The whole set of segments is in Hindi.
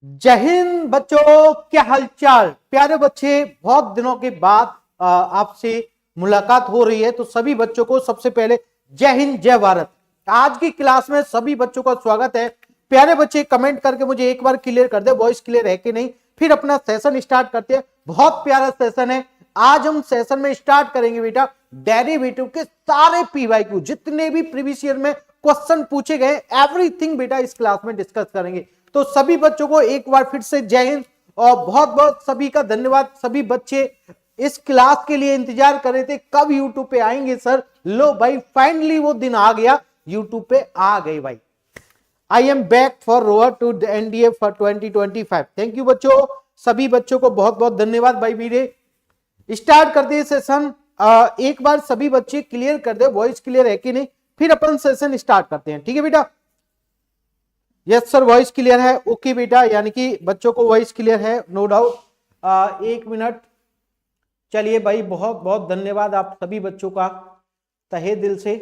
जय हिंद बच्चों, क्या हालचाल। प्यारे बच्चे, बहुत दिनों के बाद आपसे मुलाकात हो रही है, तो सभी बच्चों को सबसे पहले जय हिंद जय भारत। आज की क्लास में सभी बच्चों का स्वागत है। प्यारे बच्चे, कमेंट करके मुझे एक बार क्लियर कर दे वॉइस क्लियर है कि नहीं, फिर अपना सेशन स्टार्ट करते हैं। बहुत प्यारा सेशन है। आज हम सेशन में स्टार्ट करेंगे बेटा डेरिवेटिव के सारे पीवाईक्यू, जितने भी प्रीवियस ईयर में क्वेश्चन पूछे गए, एवरीथिंग बेटा इस क्लास में डिस्कस करेंगे। तो सभी बच्चों को एक बार फिर से जय हिंद और बहुत बहुत सभी का धन्यवाद। सभी बच्चे इस क्लास के लिए इंतजार कर रहे थे, कब यूट्यूब पे आएंगे सर। लो भाई, फाइनली वो दिन आ गया, यूट्यूब पे आ गए भाई। I am back for road to NDA for 2025। Thank you बच्चों, सभी बच्चों को बहुत बहुत धन्यवाद भाई मेरे। स्टार्ट कर दिए सेशन। एक बार सभी बच्चे क्लियर कर दे वॉइस क्लियर है कि नहीं, फिर अपन सेशन स्टार्ट करते हैं। ठीक है बेटा? यस सर, वॉइस क्लियर है। ओके बेटा, यानी कि बच्चों को वॉइस क्लियर है, नो डाउट। एक मिनट, चलिए भाई, बहुत बहुत धन्यवाद आप सभी बच्चों का तहे दिल से।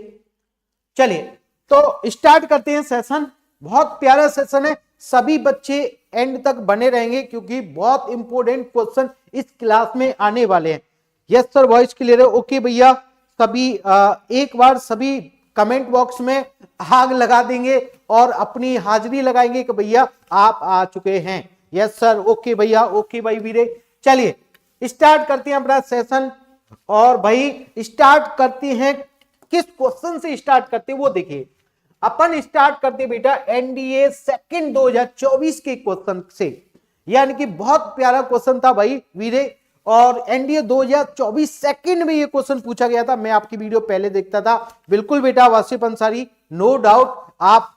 चलिए तो स्टार्ट करते हैं सेशन। बहुत प्यारा सेशन है, सभी बच्चे एंड तक बने रहेंगे क्योंकि बहुत इंपॉर्टेंट क्वेश्चन इस क्लास में आने वाले हैं। यस सर, वॉइस क्लियर है। ओके भैया, सभी एक बार सभी कमेंट बॉक्स में आग लगा देंगे और अपनी हाजिरी लगाएंगे कि भैया आप आ चुके हैं। यस सर, ओके भैया, ओके भाई वीरे। चलिए स्टार्ट करते हैं अपना सेशन। और भाई स्टार्ट करते हैं, किस क्वेश्चन से स्टार्ट करते हैं वो देखिए। अपन स्टार्ट करते बेटा एनडीए सेकंड 2024 के क्वेश्चन से, यानी कि बहुत प्यारा क्वेश्चन था भाई वीरे। और एनडीए 2024 सेकंड में ये क्वेश्चन पूछा गया था। मैं आपकी वीडियो पहले देखता था। बिल्कुल बेटा वासिफ अंसारी, नो डाउट आप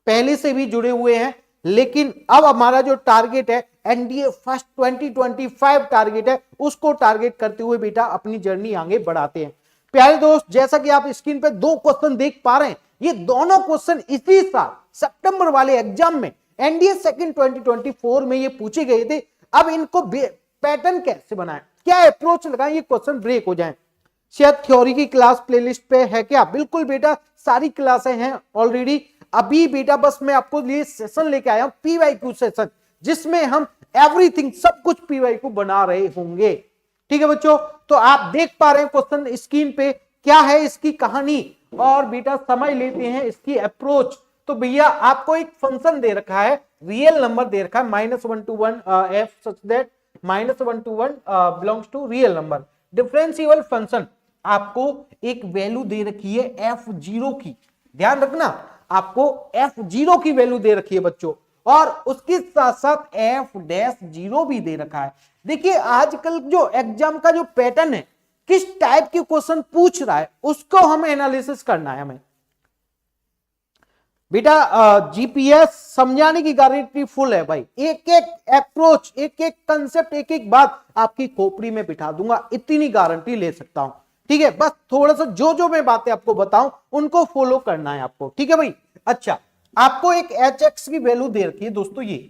पहले से भी जुड़े हुए हैं, लेकिन अब हमारा जो टारगेट है एनडीए फर्स्ट 2025 टारगेट है, उसको टारगेट करते हुए बेटा अपनी जर्नी आगे बढ़ाते हैं। प्यारे दोस्त, जैसा कि आप स्क्रीन पे दो क्वेश्चन देख पा रहे हैं, ये दोनों क्वेश्चन इसी साल सितंबर वाले एग्जाम में एनडीए सेकंड 2024 में ये पूछे गए थे। अब इनको पैटर्न कैसे बनाएं, क्या अप्रोच लगाएं, ये क्वेश्चन ब्रेक हो जाए। शायद थ्योरी की क्लास प्लेलिस्ट पे है क्या? बिल्कुल बेटा, सारी क्लासें हैं ऑलरेडी। अभी बेटा बस मैं आपको लिए सेशन लेके आया हूं, पीवाईक्यू सेशन, जिसमें हम एवरीथिंग सब कुछ पीवाईक्यू बना रहे होंगे। ठीक है बच्चों, तो आप देख पा रहे हैं क्वेश्चन स्क्रीन पे, क्या है इसकी कहानी और बेटा समझ लेते हैं इसकी अप्रोच। तो भैया आपको एक फंक्शन दे रखा है, रियल नंबर दे रखा है -1 to 1 f such that -1 to 1 belongs to real number. Differentiable function आपको एक वैल्यू दे रखी है f0 की, ध्यान रखना, आपको f0 की वैल्यू दे रखी है बच्चों, और उसके साथ साथ f'0 भी दे रखा है। देखिए आजकल जो एग्जाम का जो पैटर्न है, किस टाइप के क्वेश्चन पूछ रहा है उसको हमें एनालिसिस करना है। हमें बेटा जीपीएस समझाने की गारंटी फुल है भाई। एक एक अप्रोच, एक एक कंसेप्ट, एक एक बात आपकी खोपड़ी में बिठा दूंगा, इतनी गारंटी ले सकता हूं। ठीक है, बस थोड़ा सा जो जो मैं बातें आपको बताऊं उनको फॉलो करना है आपको। ठीक है भाई? अच्छा, आपको एक एच एक्स की वैल्यू दे रखी है दोस्तों, ये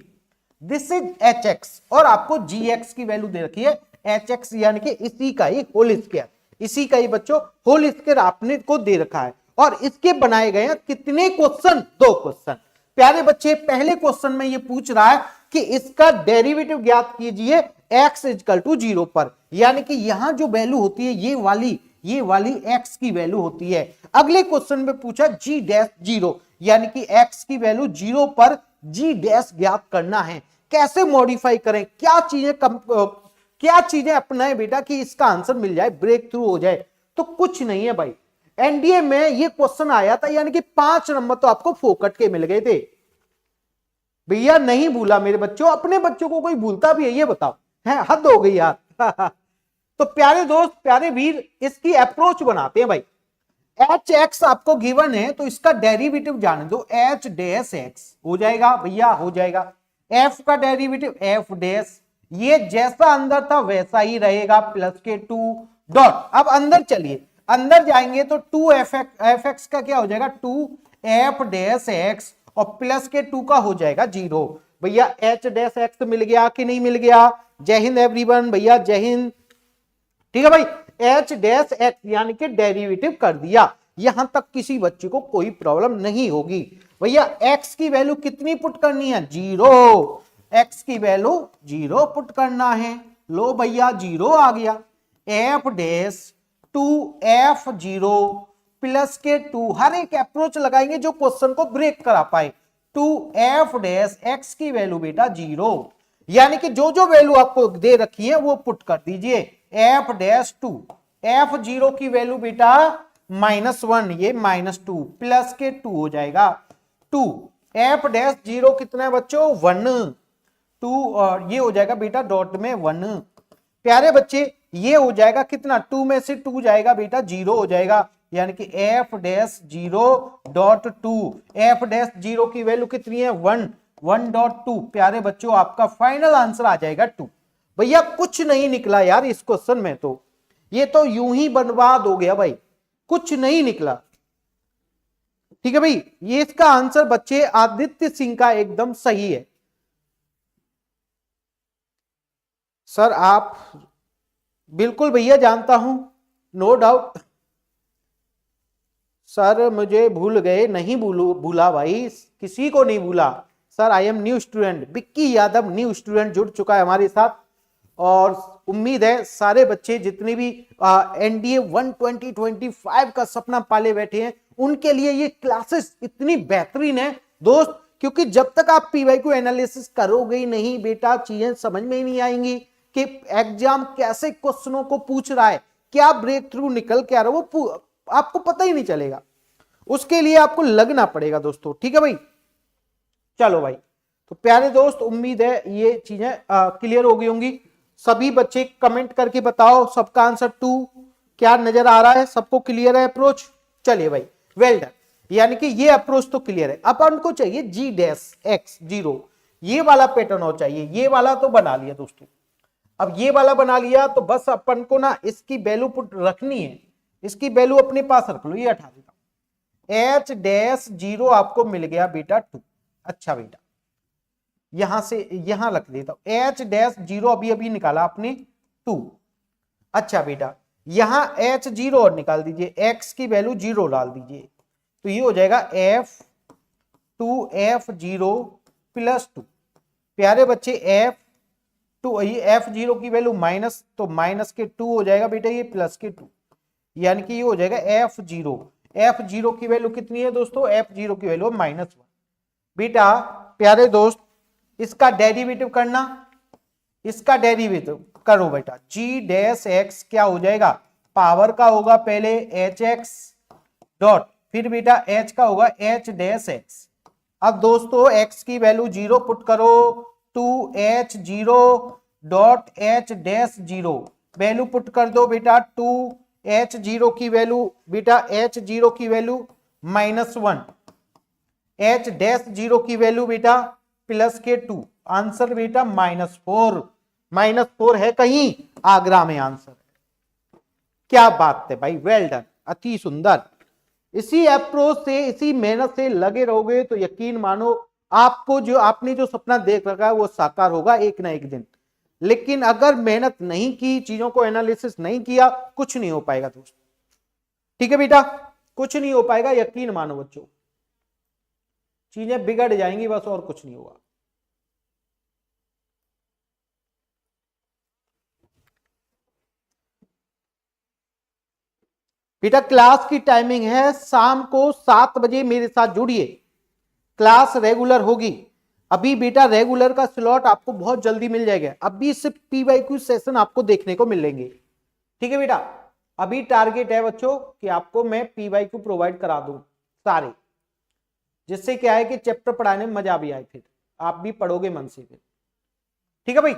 दिस इज एच एक्स, और आपको जी एक्स की वैल्यू दे रखी है एच एक्स, यानी कि इसी का ही होल स्क्वायर, इसी का ही बच्चों होल स्क्वायर आपने को दे रखा है। और इसके बनाए गए हैं कितने क्वेश्चन? 2 क्वेश्चन। प्यारे बच्चे, पहले क्वेश्चन में ये पूछ रहा है कि इसका डेरिवेटिव ज्ञात कीजिए x इक्वल टू 0 पर, यानी कि यहां जो वैल्यू होती है ये वाली x की वैल्यू होती है। अगले क्वेश्चन में पूछा g'0, यानी कि x की वैल्यू 0 पर g' ज्ञात करना है। कैसे मॉडिफाई करें, क्या चीजें अपनाएं बेटा कि इसका आंसर मिल जाए, ब्रेक थ्रू हो जाए? तो कुछ नहीं है भाई, एनडीए में ये क्वेश्चन आया था, यानी कि 5 नंबर तो आपको फोकट के मिल गए थे भैया। नहीं भूला मेरे बच्चों? अपने बच्चों को कोई भूलता भी है ये बताओ? है, हद हो गई यार। तो प्यारे दोस्त, प्यारे वीर, इसकी अप्रोच बनाते हैं भाई। एच एक्स आपको गिवन है, तो इसका डेरिवेटिव जाने दो, एच डैश एक्स हो जाएगा भैया, हो जाएगा। एफ का डेरिवेटिव एफ डैश, ये जैसा अंदर था वैसा ही रहेगा, प्लस के 2 डॉट। अब अंदर चलिए, अंदर जाएंगे तो 2 एफ एक्स का क्या हो जाएगा, 2 एफ डैश एक्स, और प्लस के 2 का हो जाएगा 0। भैया एच डैश एक्स मिल गया कि नहीं मिल गया? जय हिंद एवरीवन भैया, जय हिंद। ठीक है भाई, एच डैश एक्स यानी कि डेरिवेटिव कर दिया, यहां तक किसी बच्चे को कोई प्रॉब्लम नहीं होगी। भैया एक्स की वैल्यू कितनी पुट करनी है? 0। एक्स की वैल्यू 0 पुट करना है। लो भैया 0 आ गया। F dash two F 0 plus के 2, हर एक अप्रोच लगाएंगे जो क्वेश्चन को ब्रेक करा पाए। टू एफ डैश एक्स की वैल्यू बेटा 0, यानी कि जो जो वैल्यू आपको दे रखी है वो पुट कर दीजिए। एफ डैश टू एफ 0 की वैल्यू बेटा -1, ये -2 प्लस के 2 हो जाएगा 2। एफ डैश 0 कितना है बच्चों 1, 2 और ये हो जाएगा बेटा डॉट में 1। प्यारे बच्चे ये हो जाएगा कितना, 2 में से 2 जाएगा बेटा 0 हो जाएगा, यानी कि एफ डैश 0.2। एफ डैश 0 की वैल्यू कितनी है 1, 1.2। प्यारे बच्चों आपका फाइनल आंसर आ जाएगा 2। भैया कुछ नहीं निकला यार इस क्वेश्चन में, तो ये तो यूं ही बर्बाद हो गया भाई, कुछ नहीं निकला। ठीक है भाई, ये इसका आंसर बच्चे आदित्य सिंह का एकदम सही है। सर आप बिल्कुल भैया जानता हूं, नो डाउट। सर मुझे भूल गए, नहीं भूला भाई, किसी को नहीं भूला sir. I M new student, Vicky Yadav new student जुड़ चुका है हमारे साथ, और उम्मीद है सारे बच्चे जितने भी एनडीए 12025 का सपना पाले बैठे हैं उनके लिए ये क्लासेस इतनी बेहतरीन है दोस्त, क्योंकि जब तक आप पीवाईक्यू एनालिसिस करोगे ही नहीं बेटा चीजें समझ में ही नहीं आएंगी कि एग्जाम कैसे क्वेश्चनों को पूछ रहा है, क्या ब्रेक थ्रू निकल के आ रहा है, वो आपको पता ही नहीं चलेगा। उसके लिए आपको लगना पड़ेगा दोस्तों। ठीक है भाई, चलो भाई, तो प्यारे दोस्त उम्मीद है ये चीजें क्लियर हो गई होंगी। सभी बच्चे कमेंट करके बताओ सबका आंसर 2 क्या नजर आ रहा है, सबको क्लियर है अप्रोच। चलिए भाई, वेल डन, यानी कि ये अप्रोच तो क्लियर है। अब हमको चाहिए जी डैश एक्स 0, ये वाला पैटर्न हो चाहिए। ये वाला तो बना लिया दोस्तों, अब ये वाला बना लिया तो बस अपन को ना इसकी वैल्यू पुट रखनी है, इसकी वैल्यू अपने पास रख लो। ये हटा देता हूं, एच डैश 0 आपको मिल गया बेटा 2। अच्छा बेटा यहां से यहां रख देता हूं, एच डैश 0 अभी अभी निकाला आपने 2। अच्छा बेटा यहां एच 0 और निकाल दीजिए, एक्स की वैल्यू 0 डाल दीजिए, तो ये हो जाएगा एफ 2f0 प्लस 2। प्यारे बच्चे एफ टू, ये f0 की वैल्यू माइनस, तो माइनस के 2 हो जाएगा बेटा, ये प्लस के 2, यानी कि ये हो जाएगा f0। f0 की वैल्यू कितनी है दोस्तों, f0 की वैल्यू -1। बेटा प्यारे दोस्त इसका डेरिवेटिव करना, इसका डेरिवेटिव करो बेटा। जी डैश एक्स क्या हो जाएगा, पावर का होगा पहले एच एक्स डॉट, फिर बेटा एच का होगा एच डैश एक्स। अब दोस्तों एक्स की वैल्यू 0 पुट करो, 2h0 dot H dash 0 value put कर दो बेटा, 2h0 की वैल्यू बेटा h0 की वैल्यू -1, h डैश 0 की वैल्यू बेटा प्लस के 2, आंसर बेटा -4। -4 है कहीं, आगरा में आंसर है। क्या बात है भाई, वेल डन, अति सुंदर। इसी अप्रोच से, इसी मेहनत से लगे रहोगे तो यकीन मानो आपको जो आपने जो सपना देख रखा है वो साकार होगा एक ना एक दिन। लेकिन अगर मेहनत नहीं की, चीजों को एनालिसिस नहीं किया, कुछ नहीं हो पाएगा दोस्त। ठीक है बेटा, कुछ नहीं हो पाएगा, यकीन मानो बच्चों, चीजें बिगड़ जाएंगी बस, और कुछ नहीं होगा। बेटा क्लास की टाइमिंग है शाम को 7 बजे, मेरे साथ जुड़िए, क्लास रेगुलर होगी। अभी बेटा रेगुलर का स्लॉट आपको बहुत जल्दी मिल जाएगा, अभी सिर्फ पीवाईक्यू सेशन आपको देखने को मिलेंगे। ठीक है बेटा, अभी टारगेट है बच्चों कि आपको मैं पीवाईक्यू प्रोवाइड करा दूं सारे, जिससे क्या है कि चैप्टर पढ़ाने में मजा भी आए, फिर आप भी पढ़ोगे मन से फिर। ठीक है भाई,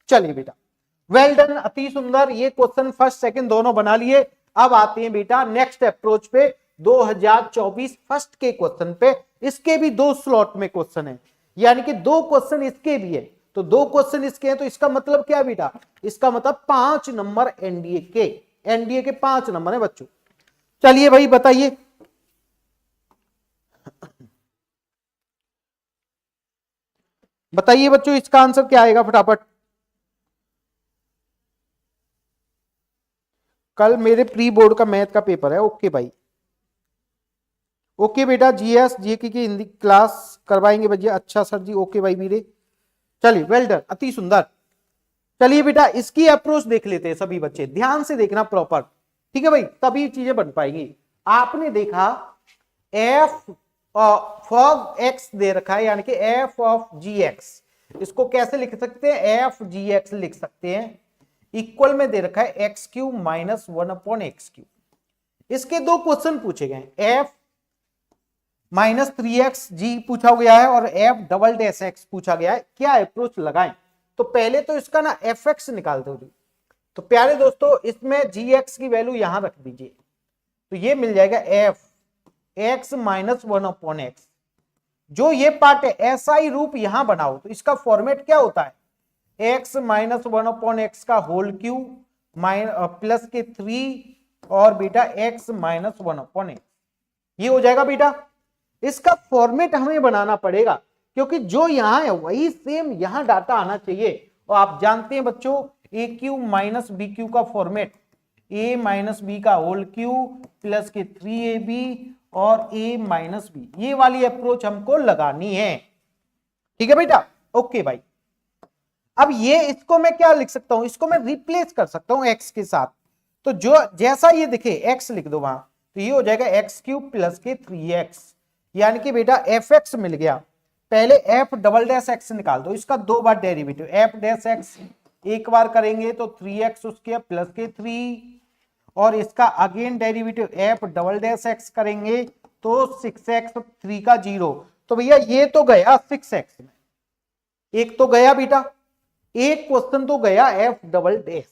चलिए बेटा, वेल डन, अति सुंदर। ये क्वेश्चन फर्स्ट सेकंड दोनों बना लिए। अब आते हैं बेटा नेक्स्ट अप्रोच पे, 2024 फर्स्ट के क्वेश्चन पे। इसके भी 2 स्लॉट में क्वेश्चन है, यानी कि 2 क्वेश्चन इसके भी है, तो 2 क्वेश्चन इसके हैं, तो इसका मतलब क्या बेटा, इसका मतलब 5 नंबर एनडीए के 5 नंबर है बच्चों। चलिए भाई बताइए, बताइए बच्चों इसका आंसर क्या आएगा फटाफट। कल मेरे प्री बोर्ड का मैथ का पेपर है। ओके भाई, ओके बेटा, जीएस जीके की हिंदी क्लास करवाएंगे भैया। अच्छा सर जी, ओके भाई वीरे, चलिए वेल डन, अति सुंदर। चलिए बेटा इसकी अप्रोच देख लेते हैं सभी बच्चे, ध्यान से देखना प्रॉपर, ठीक है भाई, तभी चीजें बन पाएंगी। आपने देखा एफ फॉग एक्स दे रखा है, यानी कि एफ ऑफ जी एक्स, इसको कैसे लिख सकते हैं, एफ जी एक्स लिख सकते हैं, इक्वल में दे रखा है x Q minus 1 x Q. इसके दो क्वेश्चन पूछे गए, एफ माइनस 3x जी पूछा गया है और एफ डबल डैश एक्स पूछा गया है, क्या अप्रोच लगाएं। तो पहले तो इसका ना एफ एक्स निकाल दो। तो प्यारे दोस्तों इसमें जी एक्स की वैल्यू यहां रख दीजिए, तो ये मिल जाएगा एफ एक्स माइनस 1/x। जो ये पार्ट है एसआई रूप यहां बनाओ, तो इसका फॉर्मेट क्या होता है, एक्स माइनस 1/x का होल क्यूब प्लस के 3 और बेटा एक्स माइनस 1/x, ये हो जाएगा बेटा। इसका फॉर्मेट हमें बनाना पड़ेगा, क्योंकि जो यहां है वही सेम यहां डाटा आना चाहिए। और आप जानते हैं बच्चों ए क्यू माइनस बी क्यू का फॉर्मेट, ए माइनस बी का होल क्यूब प्लस के 3ab और ए माइनस बी, ये वाली अप्रोच हमको लगानी है, ठीक है बेटा, ओके भाई। अब ये इसको मैं क्या लिख सकता हूं, इसको मैं रिप्लेस कर सकता हूं एक्स के साथ, तो जो जैसा ये दिखे एक्स लिख दो वहां, तो ये हो जाएगा एक्स क्यूब प्लस के 3x, यानी कि बेटा एफ एक्स मिल गया। पहले एफ डबल डैश एक्स निकाल दो, इसका 2 बार डेरिवेटिव, एफ डैश एक्स एक बार करेंगे तो 3x उसके प्लस के 3, और इसका again derivative F double dash x करेंगे तो 6x 3 का 0। तो भैया ये तो गया 6x में, एक तो गया बेटा, एक क्वेश्चन तो गया एफ डबल डैश,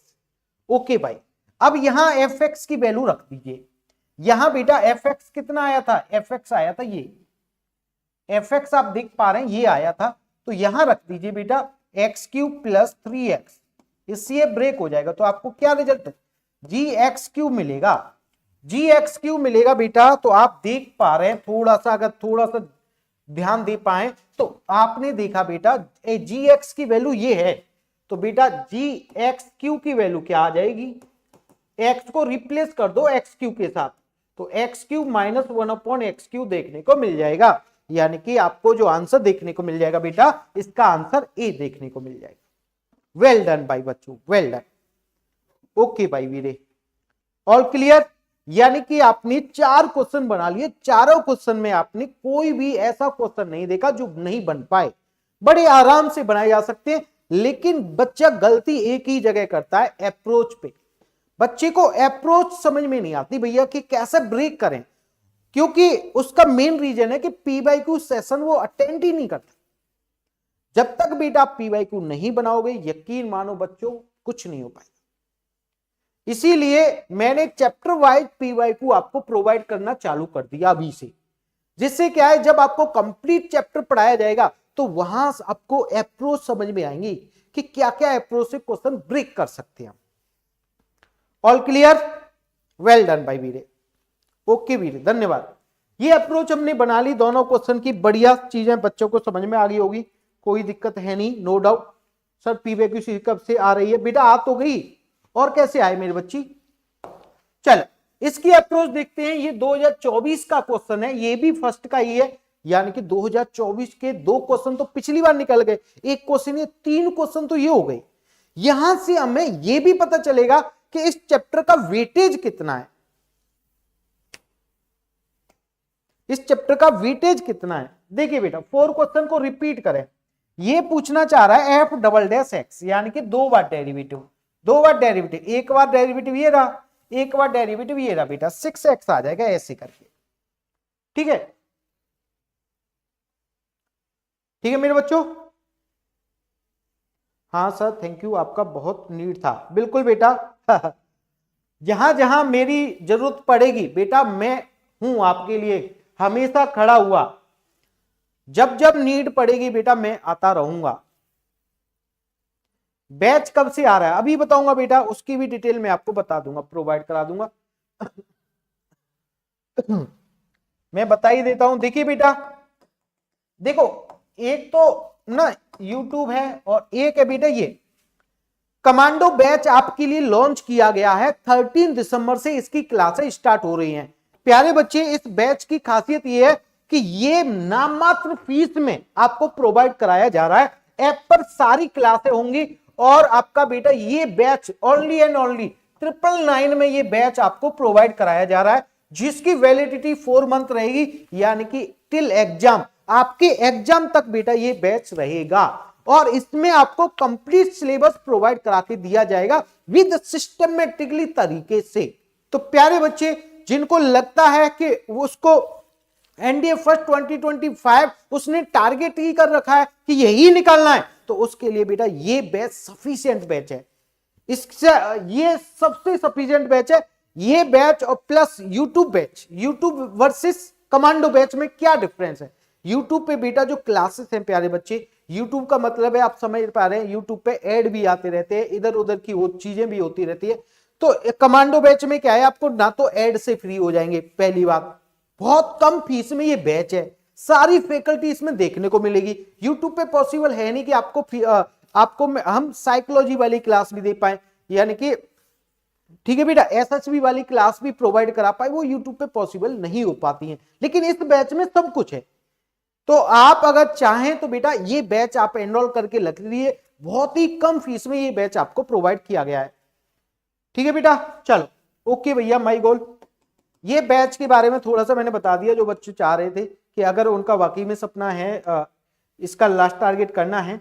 ओके भाई। अब यहां एफ एक्स की वैल्यू रख दीजिए, यहां बेटा एफ एक्स कितना आया था, एफ एक्स आया था ये, एफ एक्स आप देख पा रहे हैं ये आया था, तो यहां रख दीजिए बेटा एक्स क्यूब प्लस 3x, इससे ब्रेक हो जाएगा, तो आपको क्या रिजल्ट जी एक्स क्यूब मिलेगा, जी एक्स क्यूब मिलेगा बेटा। तो आप देख पा रहे हैं, थोड़ा सा अगर थोड़ा सा ध्यान दे पाए तो आपने देखा बेटा जी एक्स की वैल्यू ये है, तो बेटा जी एक्स क्यू की वैल्यू क्या आ जाएगी, एक्स को रिप्लेस कर दो एक्स क्यू के साथ, तो x cube minus 1/x Q देखने को मिल जाएगा, यानी कि आपको जो आंसर देखने को मिल जाएगा बेटा, इसका आंसर ए देखने को मिल जाएगा। वेल डन भाई बच्चों, वेल डन, ओके भाई वीरे, ऑल क्लियर। यानी कि आपने 4 क्वेश्चन बना लिए, चारों क्वेश्चन में आपने कोई भी ऐसा क्वेश्चन नहीं देखा जो नहीं बन पाए, बड़े आराम से बनाए जा सकते हैं। लेकिन बच्चा गलती एक ही जगह करता है, अप्रोच पे। बच्चे को अप्रोच समझ में नहीं आती भैया कि कैसे ब्रेक करें, क्योंकि उसका मेन रीजन है कि P/Q सेशन वो अटेंड ही नहीं करता। जब तक बेटा आप P/Q नहीं बनाओगे, यकीन मानो बच्चों कुछ नहीं हो पाएगा। इसीलिए मैंने चैप्टर वाइज P/Q आपको प्रोवाइड करना चालू कर दिया अभी से, जिससे क्या है जब आपको कंप्लीट चैप्टर पढ़ाया जाएगा तो वहां आपको अप्रोच समझ में आएंगी कि क्या क्या अप्रोच से क्वेश्चन ब्रेक कर सकते हैं। ऑल क्लियर, वेल डन भाई वीरे, ओके वीरे, धन्यवाद। ये अप्रोच हमने बना ली दोनों क्वेश्चन की, बढ़िया चीजें बच्चों को समझ में आ गई होगी, कोई दिक्कत है नहीं, नो डाउट। सर P/Q कब से आ रही है, बेटा आ तो गई, और कैसे आए मेरी बच्ची। चल इसकी अप्रोच देखते हैं, ये 2024 का क्वेश्चन है, ये भी फर्स्ट का ही है, यानी कि 2024 के 2 क्वेश्चन तो पिछली बार निकल गए, एक क्वेश्चन, ये 3 क्वेश्चन तो ये हो गए। यहां से हमें यह भी पता चलेगा कि इस चैप्टर का वेटेज कितना है, इस चैप्टर का वेटेज कितना है। देखिए बेटा 4 क्वेश्चन को रिपीट करें, ये पूछना चाह रहा है एफ डबल डैश एक्स, यानी कि 2 बार डेरिवेटिव, 2 बार डेरिवेटिव, एक बार डेरिवेटिव ये रहा, एक बार डेरिवेटिव ये रहा बेटा, 6x आ जाएगा ऐसे करके, ठीक है, ठीक है मेरे बच्चों। हाँ सर थैंक यू, आपका बहुत नीड था, बिल्कुल बेटा जहां जहां मेरी जरूरत पड़ेगी बेटा मैं हूं आपके लिए हमेशा खड़ा हुआ, जब जब नीड पड़ेगी बेटा मैं आता रहूंगा। बैच कब से आ रहा है अभी बताऊंगा बेटा, उसकी भी डिटेल मैं आपको बता दूंगा, प्रोवाइड करा दूंगा मैं बता ही देता हूं। देखिए बेटा, देखो एक तो ना YouTube है और एक है बेटा ये कमांडो बैच आपके लिए लॉन्च किया गया है, 13 दिसंबर से इसकी क्लासेस स्टार्ट हो रही हैं। प्यारे बच्चे इस बैच की खासियत ये है कि ये नाम मात्र फीस में आपको प्रोवाइड कराया जा रहा है, ऐप पर सारी क्लासें होंगी और आपका बेटा ये बैच ओनली एंड ओनली 999 में ये बैच आपको प्रोवाइड कराया जा रहा है, जिसकी वैलिडिटी 4 मंथ रहेगी, यानी कि टिल एग्जाम, आपके एग्जाम तक बेटा ये बैच रहेगा। और इसमें आपको कंप्लीट सिलेबस प्रोवाइड करा के दिया जाएगा विद सिस्टमेटिकली तरीके से। तो प्यारे बच्चे, जिनको लगता है कि उसको एनडीए फर्स्ट 2025 उसने टारगेट ही कर रखा है कि यही निकालना है, तो उसके लिए बेटा ये बैच सफिशिएंट बैच है, इससे ये सबसे सफिशिएंट बैच है ये बैच। और plus YouTube batch, YouTube versus commando batch में क्या डिफरेंस है? यूट्यूब पे बेटा जो क्लासेस हैं प्यारे बच्चे, यूट्यूब का मतलब है आप समझ पा रहे हैं, यूट्यूब पे ऐड भी आते रहते हैं, इधर उधर की वो चीजें भी होती रहती है। तो कमांडो बैच में क्या है, आपको ना तो ऐड से फ्री हो जाएंगे, पहली बात, बहुत कम फीस में ये बैच है, सारी फैकल्टी इसमें देखने को मिलेगी। यूट्यूब पे पॉसिबल है नहीं कि आपको हम साइकोलॉजी वाली क्लास भी दे पाए, यानी कि ठीक है बेटा एसएसबी वाली क्लास भी प्रोवाइड करा पाए, वो यूट्यूब पे पॉसिबल नहीं हो पाती है, लेकिन इस बैच में सब कुछ है। तो आप अगर चाहें तो बेटा ये बैच आप एनरोल करके लग लीजिए, बहुत ही कम फीस में ये बैच आपको प्रोवाइड किया गया है। ठीक है बेटा, चलो ओके भैया, माई गोल। ये बैच के बारे में थोड़ा सा मैंने बता दिया, जो बच्चे चाह रहे थे कि अगर उनका वाकई में सपना है इसका लास्ट टारगेट करना है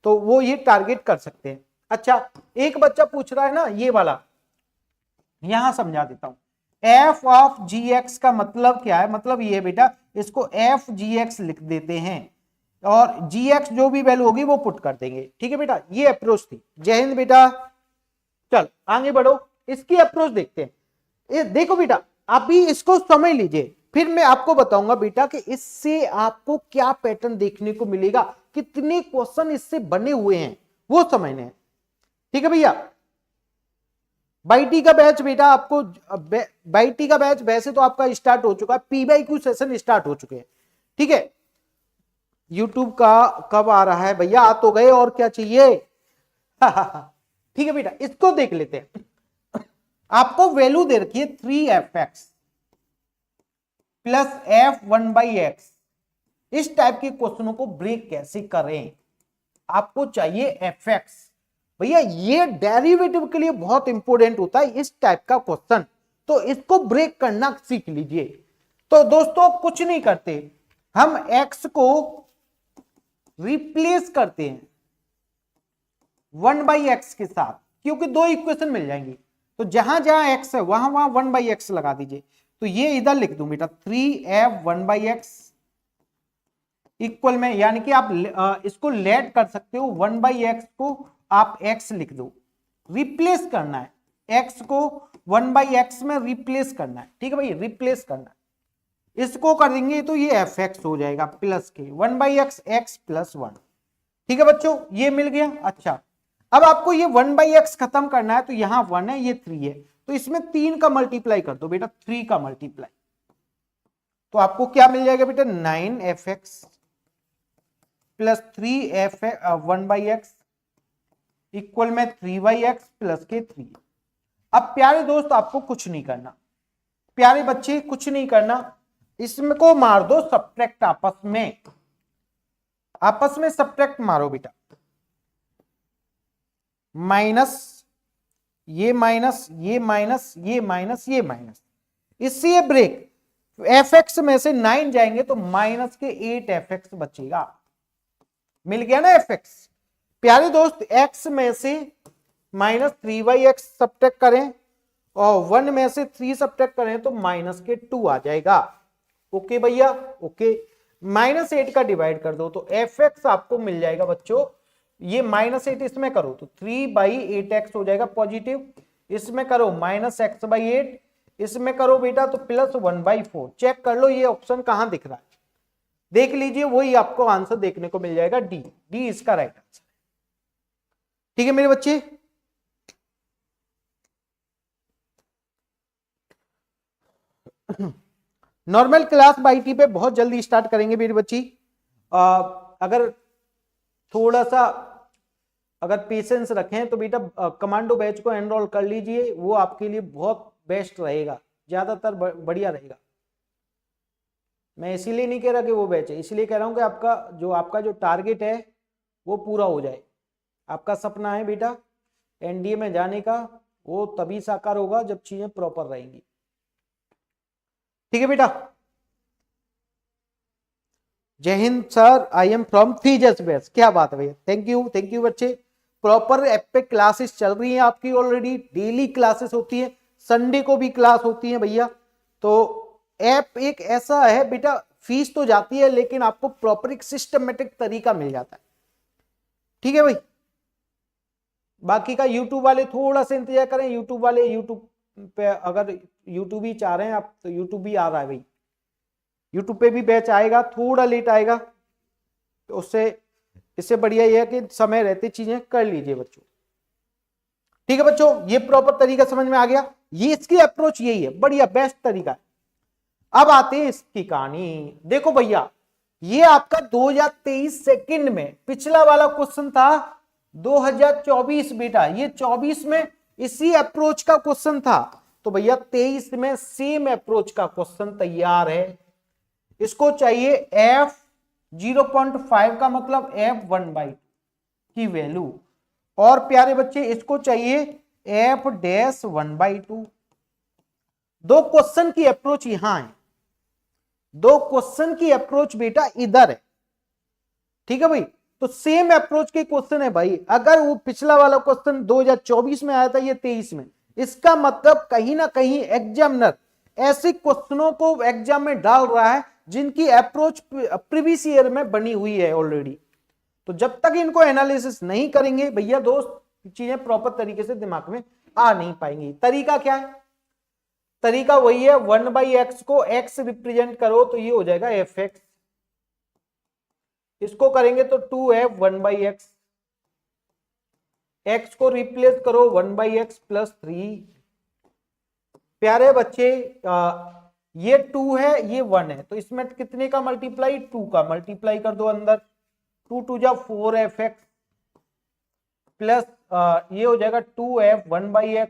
तो वो ये टारगेट कर सकते हैं। अच्छा, एक बच्चा पूछ रहा है ना ये वाला, यहां समझा देता हूं। एफ ऑफ जी एक्स का मतलब क्या है? मतलब ये बेटा इसको एफ जी एक्स लिख देते हैं और जी एक्स जो भी वैल्यू होगी वो पुट कर देंगे। ठीक है बेटा, ये अप्रोच थी। जय हिंद बेटा। चल आगे बढ़ो, इसकी अप्रोच देखते हैं। ये देखो बेटा, अभी इसको समझ लीजिए, फिर मैं आपको बताऊंगा बेटा कि इससे आपको क्या पैटर्न देखने को मिलेगा, कितने क्वेश्चन इससे बने हुए हैं वो समझने हैं। ठीक है भैया, बाईटी का बैच बेटा आपको, बाईटी का बैच वैसे तो आपका स्टार्ट हो चुका है, पीवाईक्यू सेशन स्टार्ट हो चुके हैं। ठीक है, यूट्यूब का कब आ रहा है भैया? आ तो गए, और क्या चाहिए? ठीक है बेटा, इसको देख लेते हैं। आपको वैल्यू दे रखी है 3fx प्लस f1/x। इस टाइप के क्वेश्चनों को ब्रेक कैसे करें? आपको चाहिए fx। भैया ये डेरिवेटिव के लिए बहुत इंपॉर्टेंट होता है इस टाइप का क्वेश्चन, तो इसको ब्रेक करना सीख लीजिए। तो दोस्तों कुछ नहीं करते, हम x को रिप्लेस करते हैं 1/x के साथ, क्योंकि दो इक्वेशन मिल जाएंगी, तो जहां जहां x है वहां वहां 1/x लगा दीजिए। तो ये इधर लिख दूं बेटा 3f1/x इक्वल में, यानी कि आप इसको लेट कर सकते हो, 1/x को आप x लिख दो, रिप्लेस करना है x को 1/x में रिप्लेस करना है। ठीक है भाई, रिप्लेस करना है, इसको कर देंगे तो ये fx हो जाएगा प्लस के 1/x x प्लस 1। ठीक है बच्चों, ये मिल गया। अच्छा, अब आपको ये 1/x खत्म करना है, तो यहां 1 है, ये 3 है, तो इसमें 3 का मल्टीप्लाई कर दो बेटा, 3 का मल्टीप्लाई, तो आपको क्या मिल जाएगा बेटा 9fx प्लस 3f1/x इक्वल में 3/x प्लस के 3। अब प्यारे दोस्त आपको कुछ नहीं करना, प्यारे बच्चे कुछ नहीं करना, इसमें को मार दो सब्ट्रैक्ट, आपस में सब्ट्रैक्ट मारो बेटा, माइनस ये माइनस ये माइनस ये माइनस ये माइनस, इससे ये ब्रेक, fx में से 9 जाएंगे तो माइनस के 8fx बचेगा। मिल गया ना fx। प्यारे दोस्त x में से माइनस 3/x सब्ट्रैक्ट करें और 1 में से 3 सब्ट्रैक्ट करें तो माइनस के 2 आ जाएगा। ओके भैया, ओके, -8 का डिवाइड कर दो तो fx आपको मिल जाएगा बच्चों, ये -8 इसमें करो तो 3/8x हो जाएगा पॉजिटिव, इसमें करो -x/8, इसमें करो बेटा तो +1/4। चेक कर लो ये ऑप्शन कहां दिख रहा है, देख लीजिए, वही आपको आंसर देखने को मिल जाएगा, डी, डी इसका राइट आंसर। ठीक है मेरे बच्चे, नॉर्मल क्लास बाईटी पे बहुत जल्दी स्टार्ट करेंगे मेरी बच्ची। अगर थोड़ा सा अगर पेशेंस रखें तो बेटा कमांडो बैच को एनरोल कर लीजिए, वो आपके लिए बहुत बेस्ट रहेगा, ज्यादातर बढ़िया रहेगा। मैं इसीलिए नहीं कह रहा कि वो बैच है, इसलिए कह रहा हूं कि आपका जो टारगेट है वो पूरा हो जाए। आपका सपना है बेटा एनडीए में जाने का, वो तभी साकार होगा जब चीजें प्रॉपर रहेंगी। ठीक है बेटा, Jai Hind sir, I am from फीजर्स बेस। क्या बात है भैया, थैंक यू बच्चे। प्रॉपर ऐप पे क्लासेस चल रही हैं आपकी ऑलरेडी, डेली क्लासेस होती है, संडे को भी क्लास होती है भैया। तो ऐप एक ऐसा है बेटा, फीस तो जाती है लेकिन आपको प्रॉपर एक सिस्टमेटिक तरीका मिल जाता है। ठीक है भाई, बाकी का यूट्यूब वाले थोड़ा सा इंतजार करें, यूट्यूब वाले यूट्यूब पे अगर यूट्यूब ही चाह रहे हैं आप तो यूट्यूब भी आ रहा है भाई, यूट्यूब पे भी बैच आएगा, थोड़ा लेट आएगा, तो उससे इससे बढ़िया ये है कि समय रहते चीजें कर लीजिए बच्चों। ठीक है बच्चों, ये प्रॉपर तरीका समझ में आ गया, ये इसकी अप्रोच यही है, बढ़िया बेस्ट तरीका है। अब आते हैं इसकी कहानी। देखो भैया, ये आपका 2023 सेकंड में, पिछला वाला क्वेश्चन था 2024 बेटा, ये 24 में इसी अप्रोच का क्वेश्चन था। तो भैया 23 में सेम अप्रोच का क्वेश्चन तैयार है। इसको चाहिए f 0.5 का मतलब f1/2 की वैल्यू, और प्यारे बच्चे इसको चाहिए f-1/2। दो क्वेश्चन की अप्रोच यहां है, दो क्वेश्चन की अप्रोच बेटा इधर है। ठीक है भाई, तो सेम अप्रोच के क्वेश्चन है भाई। अगर वो पिछला वाला क्वेश्चन 2024 में आया था, ये 23 में, इसका मतलब कहीं ना कहीं एग्जामिनर ऐसे क्वेश्चनों को एग्जाम में डाल रहा है जिनकी अप्रोच प्रीवियस ईयर में बनी हुई है ऑलरेडी। तो जब तक इनको एनालिसिस नहीं करेंगे भैया दोस्त, चीजें प्रॉपर तरीके से दिमाग में आ नहीं पाएंगी। तरीका क्या है? तरीका वही है, 1/x को x रिप्रेजेंट करो तो ये हो जाएगा fx, इसको करेंगे तो 2f 1/x, x को रिप्लेस करो 1/x प्लस 3। प्यारे बच्चे ये 2 है ये 1 है, तो इसमें कितने का मल्टीप्लाई, 2 का मल्टीप्लाई कर दो अंदर, 2 2 जा 4fx प्लस ये हो जाएगा 2f 1/x,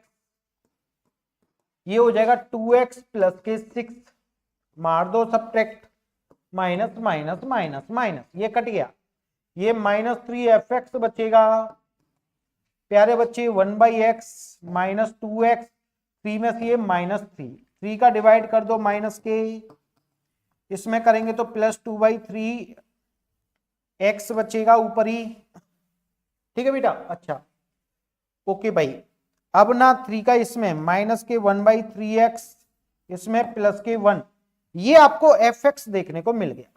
ये हो जाएगा 2x प्लस के 6, मार दो subtract, minus minus minus minus, ये कट गया, ये -3fx बचेगा। प्यारे बच्चे 1/x माइनस 2x, 3 में से ये -3, 3 का डिवाइड कर दो माइनस के, इसमें करेंगे तो +2/3 x बचेगा ऊपर ही। ठीक है बेटा, अच्छा ओके भाई। अब ना 3 का इसमें माइनस के 1/3x, इसमें प्लस के 1, ये आपको fx देखने को मिल गया।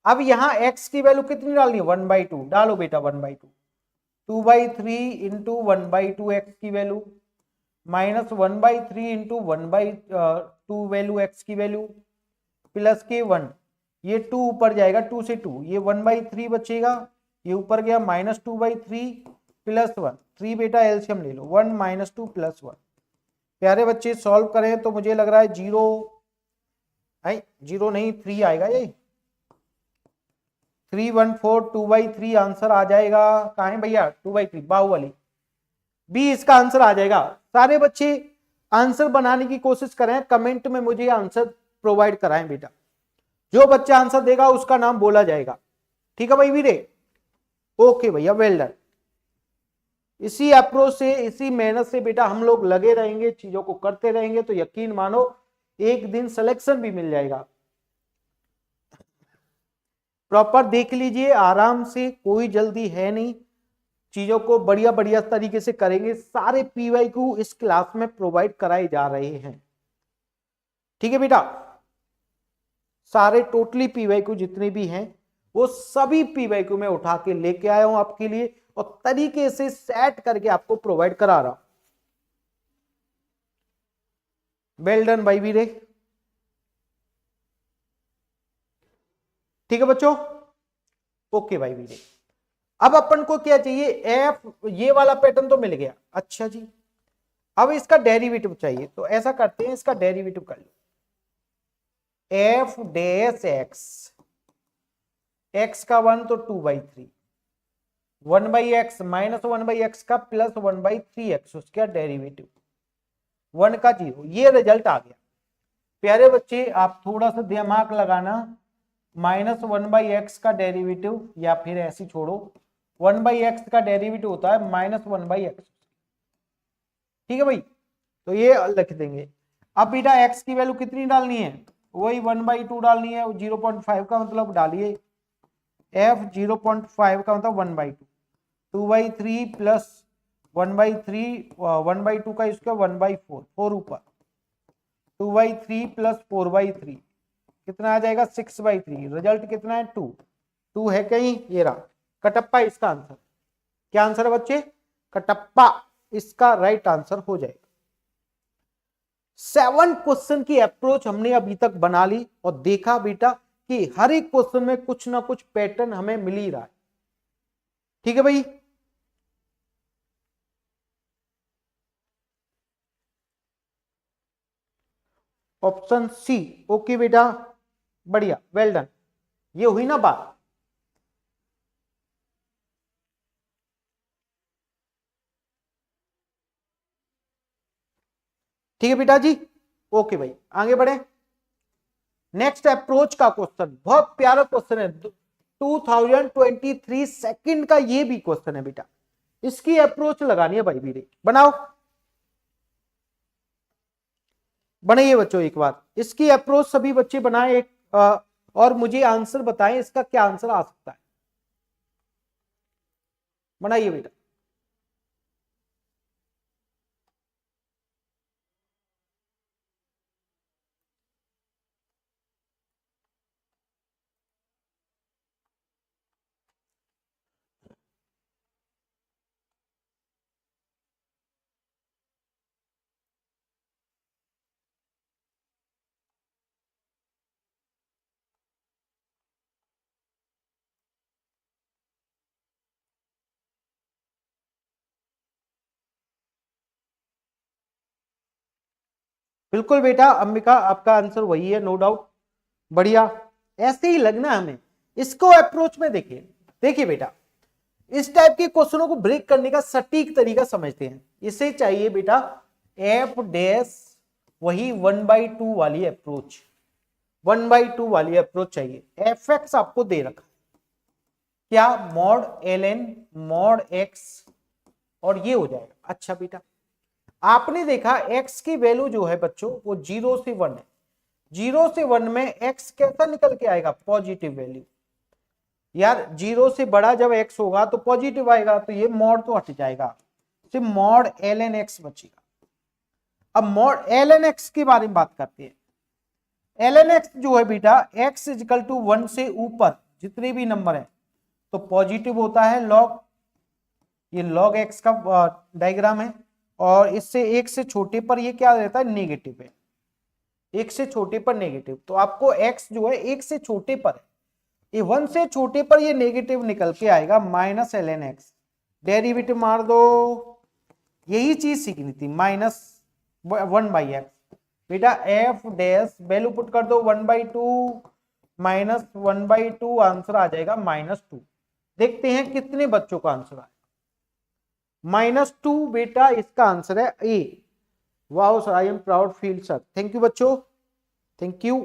अब यहां x की वैल्यू कितनी डालनी है, 1/2 डालो बेटा, 1/2, 2/3 इंटू 1/2 x की value, minus 1/3 into 1/2 value x की वैल्यू, प्लस के 1, ये 2 ऊपर जाएगा, 2 से 2, ये 1/3 बचेगा, ये ऊपर गया -2/3 प्लस 1, 3 बेटा एलसीएम ले लो, 1 - 2 प्लस 1। प्यारे बच्चे सॉल्व करें तो मुझे लग रहा है 0, 0 नहीं 3 आएगा, ये 314 2/3 आंसर आ जाएगा। कहाँ है भैया 2/3, बाहुबली बी इसका आंसर आ जाएगा। सारे बच्चे आंसर बनाने की कोशिश करें, कमेंट में मुझे आंसर प्रोवाइड कराएं बेटा, जो बच्चा आंसर देगा उसका नाम बोला जाएगा। ठीक है भाई वीरे, ओके भैया, वेल डन। इसी अप्रोच से, इसी मेहनत से बेटा हम लोग लगे रहेंगे, चीजों को करते रहेंगे, तो यकीन मानो एक दिन सिलेक्शन भी मिल जाएगा। प्रॉपर देख लीजिए, आराम से, कोई जल्दी है नहीं, चीजों को बढ़िया बढ़िया तरीके से करेंगे। सारे पीवाईक्यू इस क्लास में प्रोवाइड कराए जा रहे हैं। ठीक है बेटा, सारे टोटली पीवाईक्यू जितने भी हैं वो सभी पीवाईक्यू में उठा के लेके आया हूं आपके लिए, और तरीके से सेट करके आपको प्रोवाइड करा रहा हूं। वेल डन भाई वीरे। ठीक है बच्चों, ओके भाई वीरे। अब अपन को क्या चाहिए, एफ, ये वाला पैटर्न तो मिल गया, अच्छा जी। अब इसका डेरिवेटिव चाहिए, तो ऐसा करते हैं, इसका डेरिवेटिव कर लो, एफ डैश एक्स, एक्स का 1 तो 2/3, 1/x माइनस 1/x का प्लस 1/3x, उसका डेरिवेटिव 1 का 0, ये रिजल्ट आ गया। प्यारे बच्चे आप थोड़ा सा दिमाग लगाना, -1/x का डेरिवेटिव, या फिर ऐसी छोड़ो, 1/x का डेरिवेटिव होता है -1/x। ठीक है भाई, तो ये लिख देंगे। अब बेटा x की वैल्यू कितनी डालनी है, वही 1/2 डालनी है, 0.5 का मतलब डालिए f 0.5 का मतलब 1/2, 2/3 प्लस 1/3, 1/2 का इसका 1/4, 4 ऊपर, 2/3 प्लस 4/3 कितना आ जाएगा 6/3, रिजल्ट कितना है 2, 2 है कहीं, ये रहा कटप्पा इसका आंसर। क्या आंसर है बच्चे, कटप्पा इसका राइट आंसर हो जाएगा। 7 क्वेश्चन की अप्रोच हमने अभी तक बना ली और देखा बेटा कि हर एक क्वेश्चन में कुछ ना कुछ पैटर्न हमें मिल ही रहा है। ठीक है भाई, ऑप्शन सी, ओके बेटा, बढ़िया, वेल डन। ये हुई ना बात। ठीक है बेटा जी, ओके भाई, आगे बढ़े। नेक्स्ट अप्रोच का क्वेश्चन बहुत प्यारा क्वेश्चन है, 2023 सेकंड का ये भी क्वेश्चन है बेटा, इसकी अप्रोच लगानी है भाई वीरे, बनाओ, बनाइए बच्चों एक बार इसकी अप्रोच सभी बच्चे बनाएं एक, और मुझे आंसर बताएं इसका क्या आंसर आ सकता है, बनाइए बेटा। बिल्कुल बेटा अंबिका, आपका आंसर वही है, नो डाउट, बढ़िया, ऐसे ही लगना हमें। इसको अप्रोच में देखिए, देखिए बेटा इस टाइप के क्वेश्चनों को ब्रेक करने का सटीक तरीका समझते हैं। इसे चाहिए बेटा एफ डैश, वही 1/2 वाली अप्रोच, 1/2 वाली अप्रोच चाहिए। एफ एक्स आपको दे रखा, क्या मॉड ln मॉड x, और ये हो जाएगा। अच्छा बेटा आपने देखा x की वैल्यू जो है बच्चों वो 0 से 1 है, 0 से 1 में x कैसा निकल के आएगा, पॉजिटिव वैल्यू। यार 0 से बड़ा जब x होगा तो पॉजिटिव आएगा, तो ये मॉड तो हट जाएगा, सिर्फ मॉड ln x बचेगा। अब मॉड ln x के बारे में बात करते हैं। ln x जो है बेटा x इजिकल टू 1 से ऊपर जितने भी नंबर है तो पॉजिटिव होता है लॉग, ये लॉग x का डायग्राम है, और इससे एक से छोटे पर ये क्या रहता है, नेगेटिव है, एक से छोटे पर नेगेटिव। तो आपको x जो है एक से छोटे पर है, ये 1 से छोटे पर ये नेगेटिव निकल के आएगा -ln x, डेरिवेटिव मार दो, यही चीज सीखनी थी, -1/x। बेटा एफ डैश वैल्यू पुट कर दो 1/2 -1/2, आंसर आ जाएगा -2। देखते हैं कितने बच्चों का आंसर आया, -2 बेटा इसका आंसर है A. Wow sir, I am proud feel sir, thank you बच्चों, थैंक यू,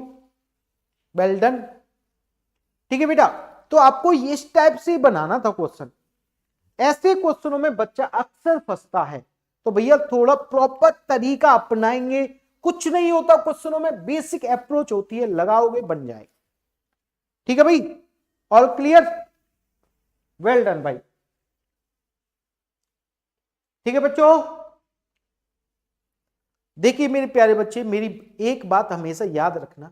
वेल डन। ठीक है बेटा, तो आपको इस टाइप से बनाना था क्वेश्चन, ऐसे क्वेश्चनों में बच्चा अक्सर फंसता है, तो भैया थोड़ा प्रॉपर तरीका अपनाएंगे, कुछ नहीं होता क्वेश्चनों में, बेसिक अप्रोच होती है, लगाओगे बन जाएगा। ठीक है भाई, ऑल क्लियर, वेल डन भाई। ठीक है बच्चों, देखिए मेरे प्यारे बच्चे, मेरी एक बात हमेशा याद रखना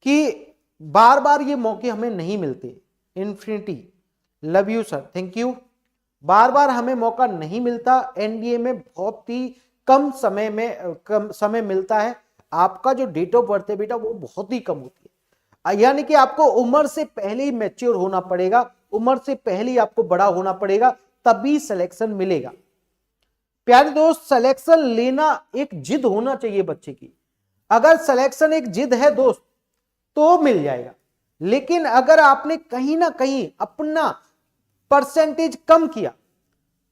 कि बार बार ये मौके हमें नहीं मिलते। Infinity, love you sir, thank you. बार बार हमें मौका नहीं मिलता, एनडीए में बहुत ही कम समय मिलता है। आपका जो डेट ऑफ बर्थ है बेटा वो बहुत ही कम होती है, यानी कि आपको उम्र से पहले ही मैच्योर होना पड़ेगा, उम्र से पहले ही आपको बड़ा होना पड़ेगा, तभी सिलेक्शन मिलेगा। प्यारे दोस्त सिलेक्शन लेना एक जिद होना चाहिए बच्चे की, अगर सिलेक्शन एक जिद है दोस्त तो मिल जाएगा, लेकिन अगर आपने कहीं ना कहीं अपना परसेंटेज कम किया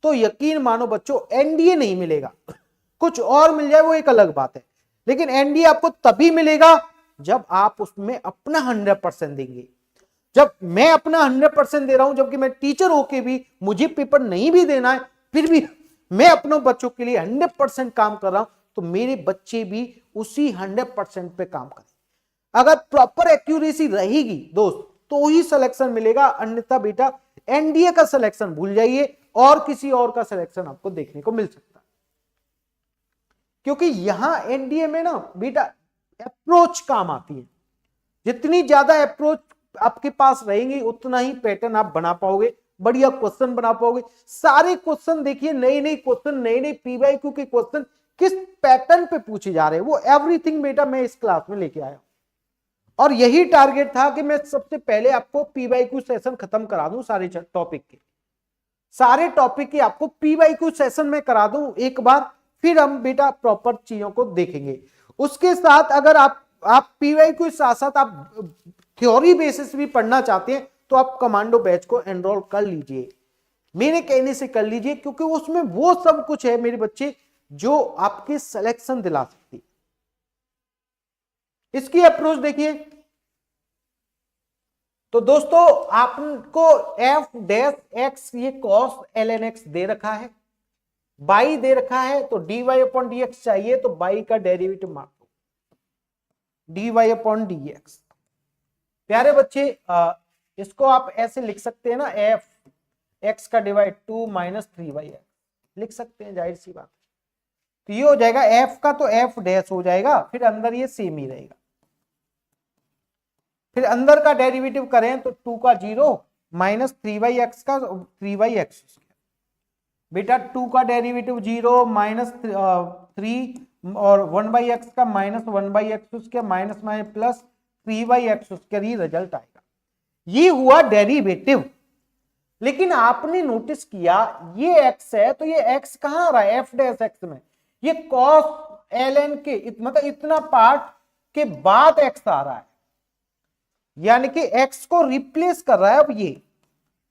तो यकीन मानो बच्चों एनडीए नहीं मिलेगा, कुछ और मिल जाए वो एक अलग बात है, लेकिन एनडीए आपको तभी मिलेगा जब आप उसमें अपना 100% देंगे। जब मैं अपना 100% दे रहा हूं, जबकि मैं टीचर होके भी मुझे पेपर नहीं भी देना है, फिर भी मैं अपने बच्चों के लिए 100% काम कर रहा हूं, तो मेरे बच्चे भी उसी 100% पे काम करें। अगर प्रॉपर एक्यूरेसी रहेगी दोस्त तो ही सिलेक्शन मिलेगा, अन्यथा बेटा एनडीए का सिलेक्शन भूल जाइए और किसी और का सिलेक्शन आपको देखने को मिल सकता है। क्योंकि यहां एनडीए में ना बेटा अप्रोच काम आती है। जितनी ज्यादा अप्रोच आपके पास रहेंगी उतना ही पैटर्न आप बना पाओगे, बढ़िया क्वेश्चन बना पाओगे। सारे क्वेश्चन देखिए, नए नए क्वेश्चन, नए नए पीवाईक्यू के क्वेश्चन किस पैटर्न पे पूछे जा रहे हैं, वो एवरीथिंग बेटा मैं इस क्लास में लेके आया हूं। और यही टारगेट था कि मैं सबसे पहले आपको पीवाईक्यू सेशन खत्म करा दूं, सारे टॉपिक के, सारे टॉपिक की आपको पीवाईक्यू सेशन में करा दूं एक बार, फिर हम बेटा प्रॉपर चीजों को देखेंगे। उसके साथ अगर आप पीवाईक्यू साथ साथ आप थ्योरी बेसिस भी पढ़ना चाहते हैं तो आप कमांडो बैच को एनरोल कर लीजिए, मेरे कहने से कर लीजिए, क्योंकि उसमें वो सब कुछ है मेरे बच्चे जो आपके सिलेक्शन दिला सकती है। इसकी अप्रोच देखिए तो दोस्तों, आपको एफ डैश एक्स ये कॉस एल एन एक्स दे रखा है, बाई दे रखा है, तो D Y upon D X चाहिए तो बाई का डेरिवेटिव मार दो, D Y upon D X. प्यारे बच्चे इसको आप ऐसे लिख सकते हैं ना, एफ एक्स का डिवाइड 2 माइनस 3/x लिख सकते हैं, जाहिर सी बात। तो ये हो जाएगा एफ का, तो एफ डैश हो जाएगा, फिर अंदर ये सेम ही रहेगा। फिर अंदर का डेरिवेटिव करें तो 2 का 0 माइनस 3/x का 3/x बेटा, 2 का डेरिवेटिव 0 माइनस 3 और 1/x का माइनस 1/x उसके माइनस माइनस प्लस 3/x उसके ही रिजल्ट आएगा। ये हुआ डेरिवेटिव। लेकिन आपने नोटिस किया ये x है तो ये x कहां आ रहा है, एफ डैश एक्स में, ये cos ln के मतलब इतना पार्ट के बाद x आ रहा है, यानी कि x को रिप्लेस कर रहा है अब ये,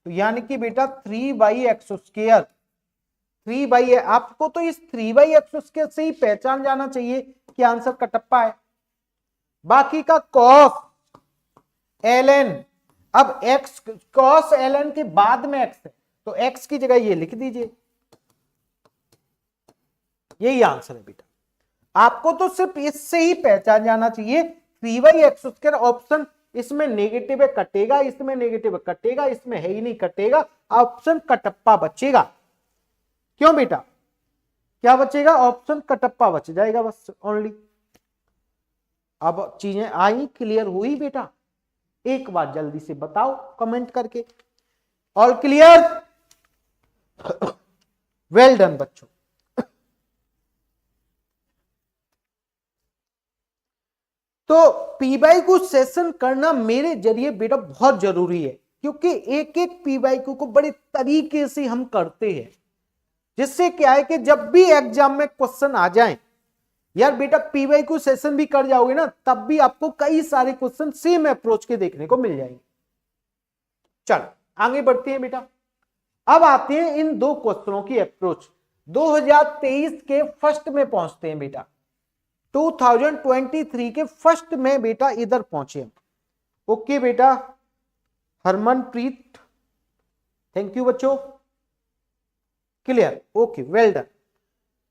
तो यानी कि बेटा 3/x स्क्वायर 3 आपको तो इस 3/x स्क्वायर से ही पहचान जाना चाहिए कि आंसर कटप्पा है। बाकी का cos ln, अब x cos ln के बाद में x है तो x की जगह ये लिख दीजिए, यही आंसर है बेटा। आपको तो सिर्फ इससे ही पहचान जाना चाहिए 3/x स्क्वायर ऑप्शन, इसमें नेगेटिव है कटेगा, इसमें नेगेटिव है कटेगा, इसमें है ही नहीं कटेगा, ऑप्शन कटप्पा बचेगा। क्यों बेटा, क्या बचेगा, ऑप्शन कटप्पा बच जाएगा बस ओनली। अब चीजें आई क्लियर हुई बेटा, एक बार जल्दी से बताओ कमेंट करके, ऑल क्लियर, वेल डन बच्चों। तो पीवाईक्यू सेशन करना मेरे जरिए बेटा बहुत जरूरी है, क्योंकि एक एक पीवाईक्यू को बड़े तरीके से हम करते हैं, जिससे क्या है कि जब भी एग्जाम में क्वेश्चन आ जाए, यार बेटा पीवाईक्यू सेशन भी कर जाओगे ना तब भी आपको कई सारे क्वेश्चन सेम अप्रोच के देखने को मिल जाएंगे। चलो आगे बढ़ते हैं बेटा। अब आते हैं इन दो क्वेश्चनों की अप्रोच, 2023 के फर्स्ट में पहुंचते हैं बेटा, 2023 के फर्स्ट में बेटा इधर पहुंचे हम। ओके बेटा, हरमनप्रीत थैंक यू बच्चों, clear, okay well done.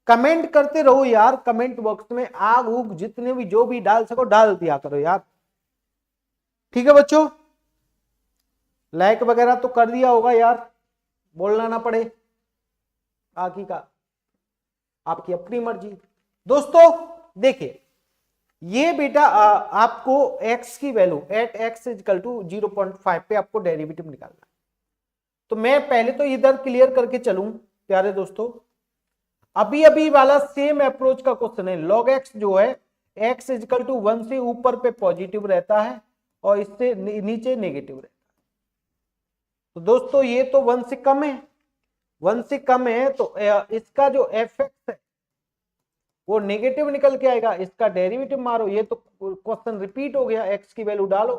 Comment करते रहो यार, कमेंट बॉक्स में आग उग जितने भी जो भी डाल सको डाल दिया करो यार, ठीक है बच्चों। लाइक वगैरह तो कर दिया होगा यार, बोलना ना पड़े, बाकी का आपकी अपनी मर्जी। दोस्तों देखिए ये बेटा आपको x की value at x equal to 0.5 पे आपको डेरिवेटिव निकालना है। तो मैं पहले तो इधर क्लियर करके चलूं प्यारे दोस्तों, अभी अभी वाला सेम अप्रोच का क्वेश्चन है। log x जो है x इक्वल टू 1 से ऊपर पे पॉजिटिव रहता है और इससे नीचे नेगेटिव रहता है। तो दोस्तों ये तो 1 से कम है, 1 से कम है तो इसका जो fx है वो नेगेटिव निकल के आएगा, इसका डेरिवेटिव मारो, ये तो क्वेश्चन रिपीट हो गया, x की वैल्यू डालो,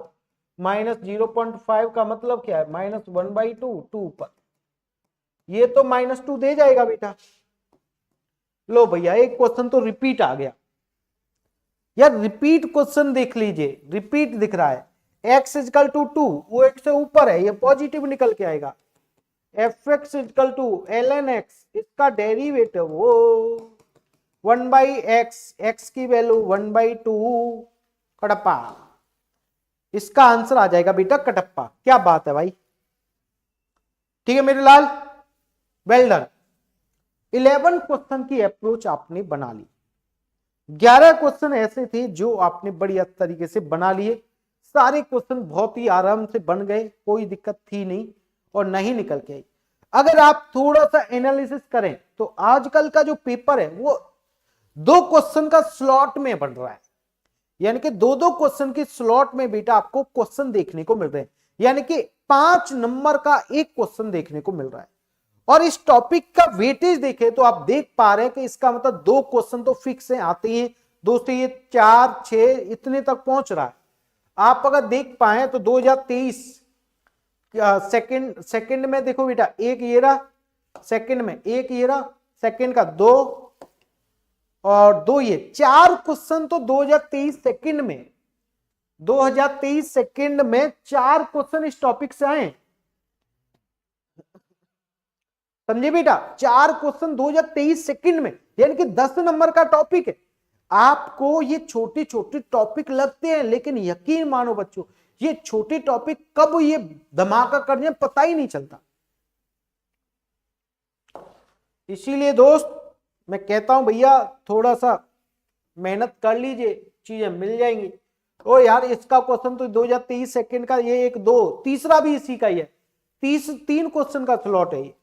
माइनस 0.5 का मतलब क्या है, माइनस 1/2 2 पर, ये तो -2 दे जाएगा बेटा। लो भैया एक क्वेश्चन तो रिपीट आ गया, यार रिपीट क्वेश्चन देख लीजिए, रिपीट दिख रहा है, x इजकल टू 2, वो x से ऊपर है, ये पॉजिटिव निकल के आएगा। F X equal to ln x, इसका डेरिवेटिव वो 1/x, x की वैल्यू 1/2 कटप्पा। इसका आंसर आ जाएगा बेटा कटप्पा। क्या बात है भाई, ठीक है मेरे लाल, वेल डन। 11 क्वेश्चन की अप्रोच आपने बना ली, 11 क्वेश्चन ऐसे थे जो आपने बढ़िया तरीके से बना लिए। सारे क्वेश्चन बहुत ही आराम से बन गए, कोई दिक्कत थी नहीं और नहीं निकल के आई। अगर आप थोड़ा सा एनालिसिस करें तो आजकल का जो पेपर है वो 2 क्वेश्चन का स्लॉट में बन रहा है, यानी कि 2-2 क्वेश्चन की स्लॉट में बेटा आपको क्वेश्चन देखने को मिल रहे हैं, यानी कि 5 नंबर का एक क्वेश्चन देखने को मिल रहा है। और इस टॉपिक का वेटेज देखें तो आप देख पा रहे हैं कि इसका मतलब 2 क्वेश्चन तो फिक्स है, आते हैं दोस्तों, ये 4, 6 इतने तक पहुंच रहा है। आप अगर देख पाए तो 2023 सेकंड में देखो बेटा, एक ये रहा, सेकंड में एक ये रहा, सेकंड का 2 और 2, ये 4 क्वेश्चन तो 2023 सेकंड में, 2023 सेकंड में 4 क्वेश्चन इस टॉपिक से आए, समझे बेटा, 4 क्वेश्चन 2023 सेकंड में, यानी कि 10 नंबर का टॉपिक है। आपको ये छोटे छोटे टॉपिक लगते हैं, लेकिन यकीन मानो बच्चों, ये छोटे टॉपिक कब ये धमाका कर जाए पता ही नहीं चलता। इसीलिए दोस्त मैं कहता हूं भैया थोड़ा सा मेहनत कर लीजिए, चीजें मिल जाएंगी। ओ यार इसका क्वेश्चन तो 2023 सेकंड का, ये 1, 2, तीसरा भी इसी का ही है, 3 क्वेश्चन का स्लॉट है ये,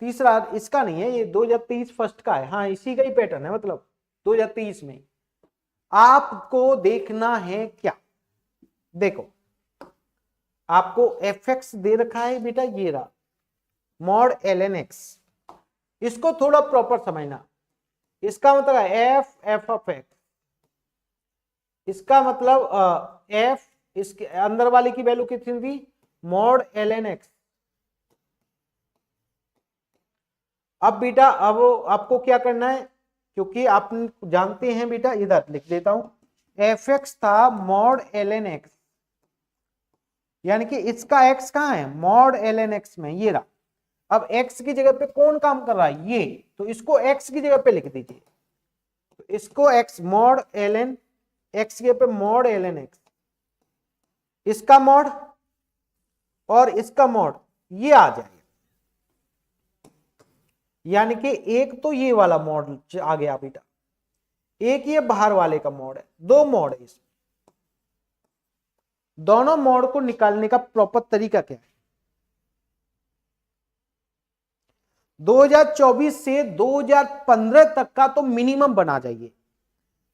तीसरा इसका नहीं है, ये 2023 फर्स्ट का है, हाँ इसी का ही पैटर्न है, मतलब 2023 में। आपको देखना है क्या, देखो आपको fx दे रखा है बेटा, ये रहा मॉड ln x, इसको थोड़ा प्रॉपर समझना। इसका मतलब f ऑफ x, इसका मतलब f, इसके अंदर वाले की वैल्यू कितनी थी, मॉड ln x। अब बेटा अब आपको क्या करना है, क्योंकि आप जानते हैं बेटा, इधर लिख देता हूं, fx था मॉड ln x, यानी कि इसका x कहां है, मॉड ln x में, ये रहा। अब x की जगह पे कौन काम कर रहा है, ये, तो इसको x की जगह पे लिख दीजिए, तो इसको x मॉड ln x की जगह पे मॉड ln x, इसका मॉड और इसका मॉड ये आ जाएगा, यानी कि एक तो ये वाला मॉड आ गया बेटा, एक ये बाहर वाले का मॉड है, 2 मॉड है इसमें। दोनों मॉड को निकालने का प्रॉपर तरीका क्या है, 2024 से 2015 तक का तो मिनिमम बना जाइए,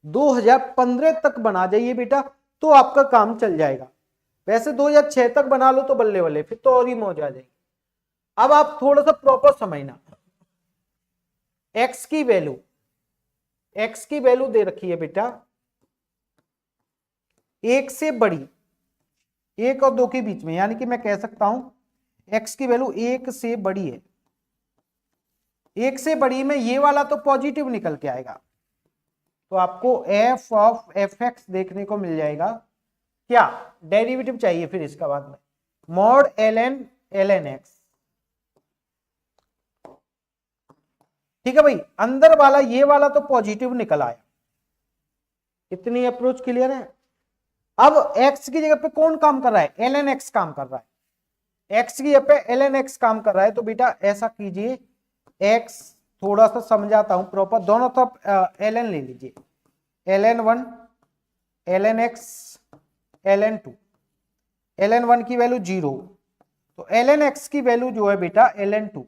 2015 तक बना जाइए बेटा, तो आपका काम चल जाएगा। वैसे 2006 तक बना लो तो बल्ले बल्ले, फिर तो और ही मौज आ जाएगी। अब आप थोड़ा सा प्रॉपर समझना, x की वैल्यू दे रखी है बेटा 1 से बड़ी, 1 और 2 के बीच में, यानी कि मैं कह सकता हूं x की वैल्यू 1 से बड़ी है, 1 से बड़ी में ये वाला तो पॉजिटिव निकल के आएगा, तो आपको f ऑफ fx देखने को मिल जाएगा। क्या डेरिवेटिव चाहिए फिर इसका बाद में, मॉड ln x, ठीक है भाई, अंदर वाला ये वाला तो पॉजिटिव निकल आया, इतनी अप्रोच क्लियर है। अब x की जगह पे कौन काम कर रहा है, ln x काम कर रहा है, x की जगह पे ln x काम कर रहा है, तो बेटा ऐसा कीजिए, x थोड़ा सा समझाता हूं प्रॉपर, दोनों तरफ ln ले लीजिए, ln1 ln x ln2, ln1 की वैल्यू 0, तो ln x की वैल्यू जो है बेटा ln2,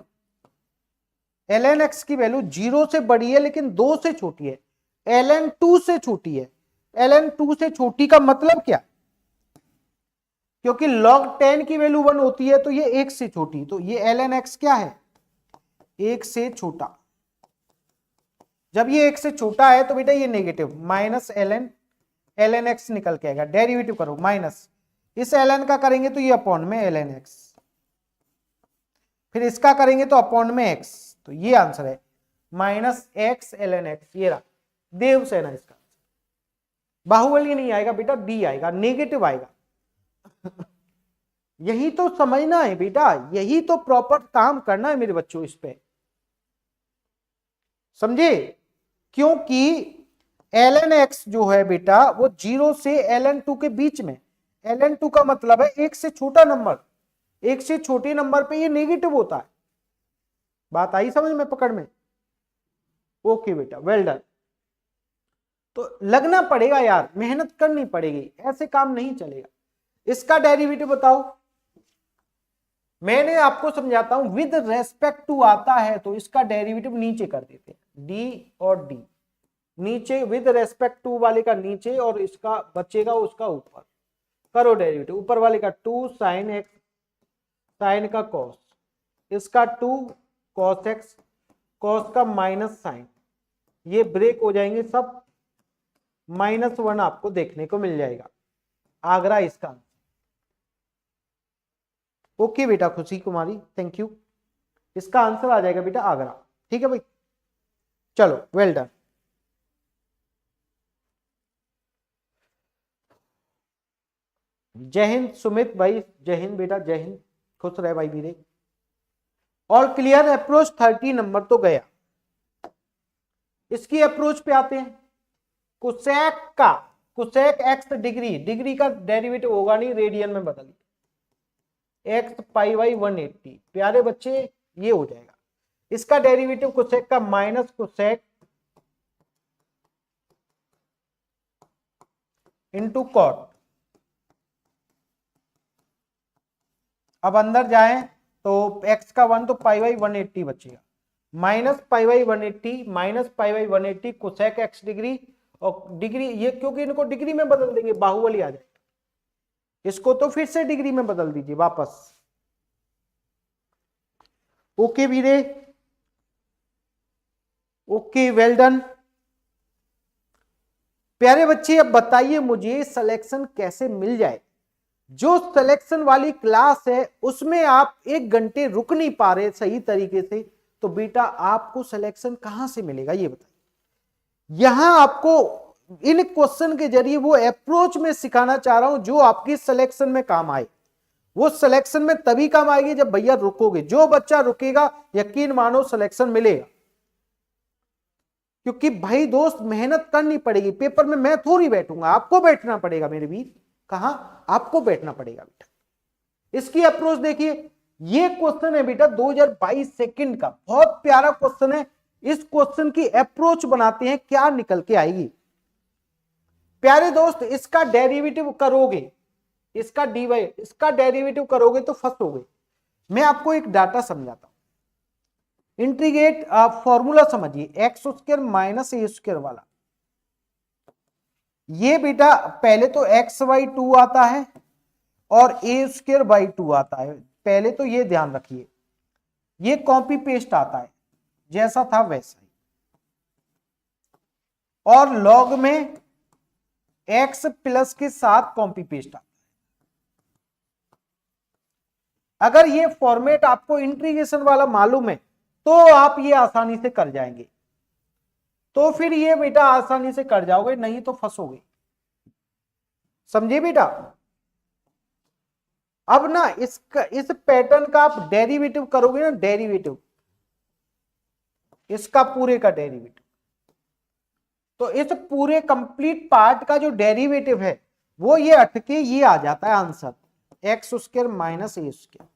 ln x की वैल्यू 0 से बड़ी है लेकिन 2 से छोटी है, ln2 से छोटी है, ln2 से छोटी का मतलब क्या, क्योंकि log 10 की वैल्यू 1 होती है तो ये 1 से छोटी, तो ये ln x क्या है, 1 से छोटा। जब ये 1 से छोटा है तो बेटा ये नेगेटिव, माइनस ln x निकल के आएगा, डेरिवेटिव करो माइनस, इस ln का करेंगे तो ये अपॉन में ln x, फिर इसका करेंगे तो अपॉन में x, तो ये आंसर है माइनस x ln x, ये रहा देवसेना इसका बाहुबली नहीं आएगा बेटा, डी आएगा, नेगेटिव आएगा। यही तो समझना है बेटा, यही तो प्रॉपर काम करना है मेरे बच्चों इस पे, समझे? क्योंकि ln x जो है बेटा वो 0 से ln 2 के बीच में, ln 2 का मतलब है एक से छोटा नंबर, एक से छोटे नंबर पे ये नेगेटिव होता है। बात आई समझ में, पकड़ में? ओके बेटा, वेल डन। तो लगना पड़ेगा यार, मेहनत करनी पड़ेगी, ऐसे काम नहीं चलेगा। इसका डेरिवेटिव बताओ। मैंने आपको समझाता हूं, विद रेस्पेक्ट टू आता है तो इसका डेरिवेटिव नीचे कर देते हैं, डी और डी, नीचे विद रेस्पेक्ट टू वाले का नीचे और इसका बचेगा उसका ऊपर। करो डेरिवेटिव, ऊपर वाले का 2 साइन एक्स, साइन का कॉस, इसका 2 कॉस एक्स, कॉस का माइनस साइन, ये ब्रेक हो जाएंगे सब, -1 आपको देखने को मिल जाएगा। आगरा इसका। ओके बेटा खुशी कुमारी, थैंक यू। इसका आंसर आ जाएगा बेटा आगरा। ठीक है भाई, चलो वेल डन। जय हिंद सुमित भाई, जय हिंद बेटा, जय हिंद, खुश रहे भाई मेरे। All clear? अप्रोच 30 नंबर तो गया। इसकी अप्रोच पे आते हैं। कुसेक का, कुसेक एक्स डिग्री, डिग्री का डेरिवेटिव होगा नहीं, रेडियन में बदलिए, एक्स पाई बाई 180। प्यारे बच्चे ये हो जाएगा। इसका डेरिवेटिव कुसेक का माइनस कुसेक इंटू कॉट। अब अंदर जाए तो x का 1 तो पाई बाई 180 बचेगा, minus pi by 180, minus pi by 180 cosec x degree, और डिग्री ये क्योंकि इनको डिग्री में बदल देंगे, बाहुबली आ जाएगा। इसको तो फिर से डिग्री में बदल दीजिए वापस। ओके वीरे, ओके वेल डन। प्यारे बच्चे अब बताइए मुझे सिलेक्शन कैसे मिल जाए। जो सिलेक्शन वाली क्लास है उसमें आप 1 घंटे रुक नहीं पा रहे सही तरीके से, तो बेटा आपको सिलेक्शन कहां से मिलेगा ये बताइए। यहां आपको इन क्वेश्चन के जरिए वो अप्रोच में सिखाना चाह रहा हूं जो आपकी सिलेक्शन में काम आए। वो सिलेक्शन में तभी काम आएगी जब भैया रुकोगे। जो बच्चा रुकेगा यकीन मानो सिलेक्शन मिलेगा। क्योंकि भाई दोस्त मेहनत करनी पड़ेगी, पेपर में मैं थोड़ी बैठूंगा, आपको बैठना पड़ेगा मेरे वीर। कहां? आपको बैठना पड़ेगा बेटा। इसकी अप्रोच देखिए, ये क्वेश्चन है बेटा 2022 सेकंड का, बहुत प्यारा क्वेश्चन है। इस क्वेश्चन की अप्रोच बनाते हैं, क्या निकल के आएगी। प्यारे दोस्त इसका डेरिवेटिव करोगे, इसका डीवाई, इसका डेरिवेटिव करोगे तो फंसोगे। मैं आपको एक डाटा समझाता हूं। इंटीग्रेट फॉर्मूला समझिए, एक्स स्क्वायर माइनस ए स्क्वायर वाला। ये बेटा पहले तो एक्स बाई 2 आता है और ए स्क्वायर बाई 2 आता है। पहले तो ये ध्यान रखिए, ये कॉपी पेस्ट आता है, जैसा था वैसा ही। और लॉग में एक्स प्लस के साथ कॉपी पेस्ट आता है। अगर ये फॉर्मेट आपको इंटीग्रेशन वाला मालूम है तो आप ये आसानी से कर जाएंगे, तो फिर ये बेटा आसानी से कर जाओगे, नहीं तो फंसोगे। समझे बेटा? अब ना इस पैटर्न का आप डेरिवेटिव करोगे ना, डेरिवेटिव इसका पूरे का डेरिवेटिव, तो इस पूरे कंप्लीट पार्ट का जो डेरिवेटिव है वो ये हट के ये आ जाता है आंसर, एक्स स्क्वायर माइनस ए स्क्वायर,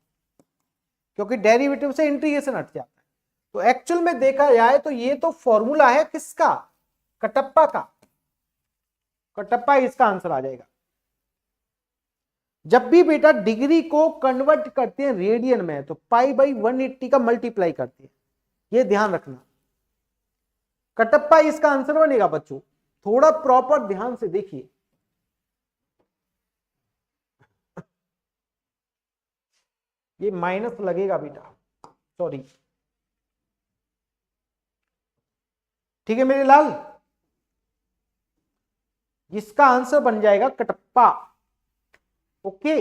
क्योंकि डेरिवेटिव से इंटीग्रेशन हट जाता है। तो एक्चुअल में देखा जाए तो ये तो फॉर्मूला है किसका? कटप्पा का। कटप्पा इसका आंसर आ जाएगा। जब भी बेटा डिग्री को कन्वर्ट करते हैं रेडियन में तो पाई बाई 180 का मल्टीप्लाई करते हैं, ये ध्यान रखना। कटप्पा इसका आंसर बनेगा बच्चों, थोड़ा प्रॉपर ध्यान से देखिए। ये माइनस लगेगा बेटा, सॉरी। ठीक है मेरे लाल, इसका आंसर बन जाएगा कटप्पा। ओके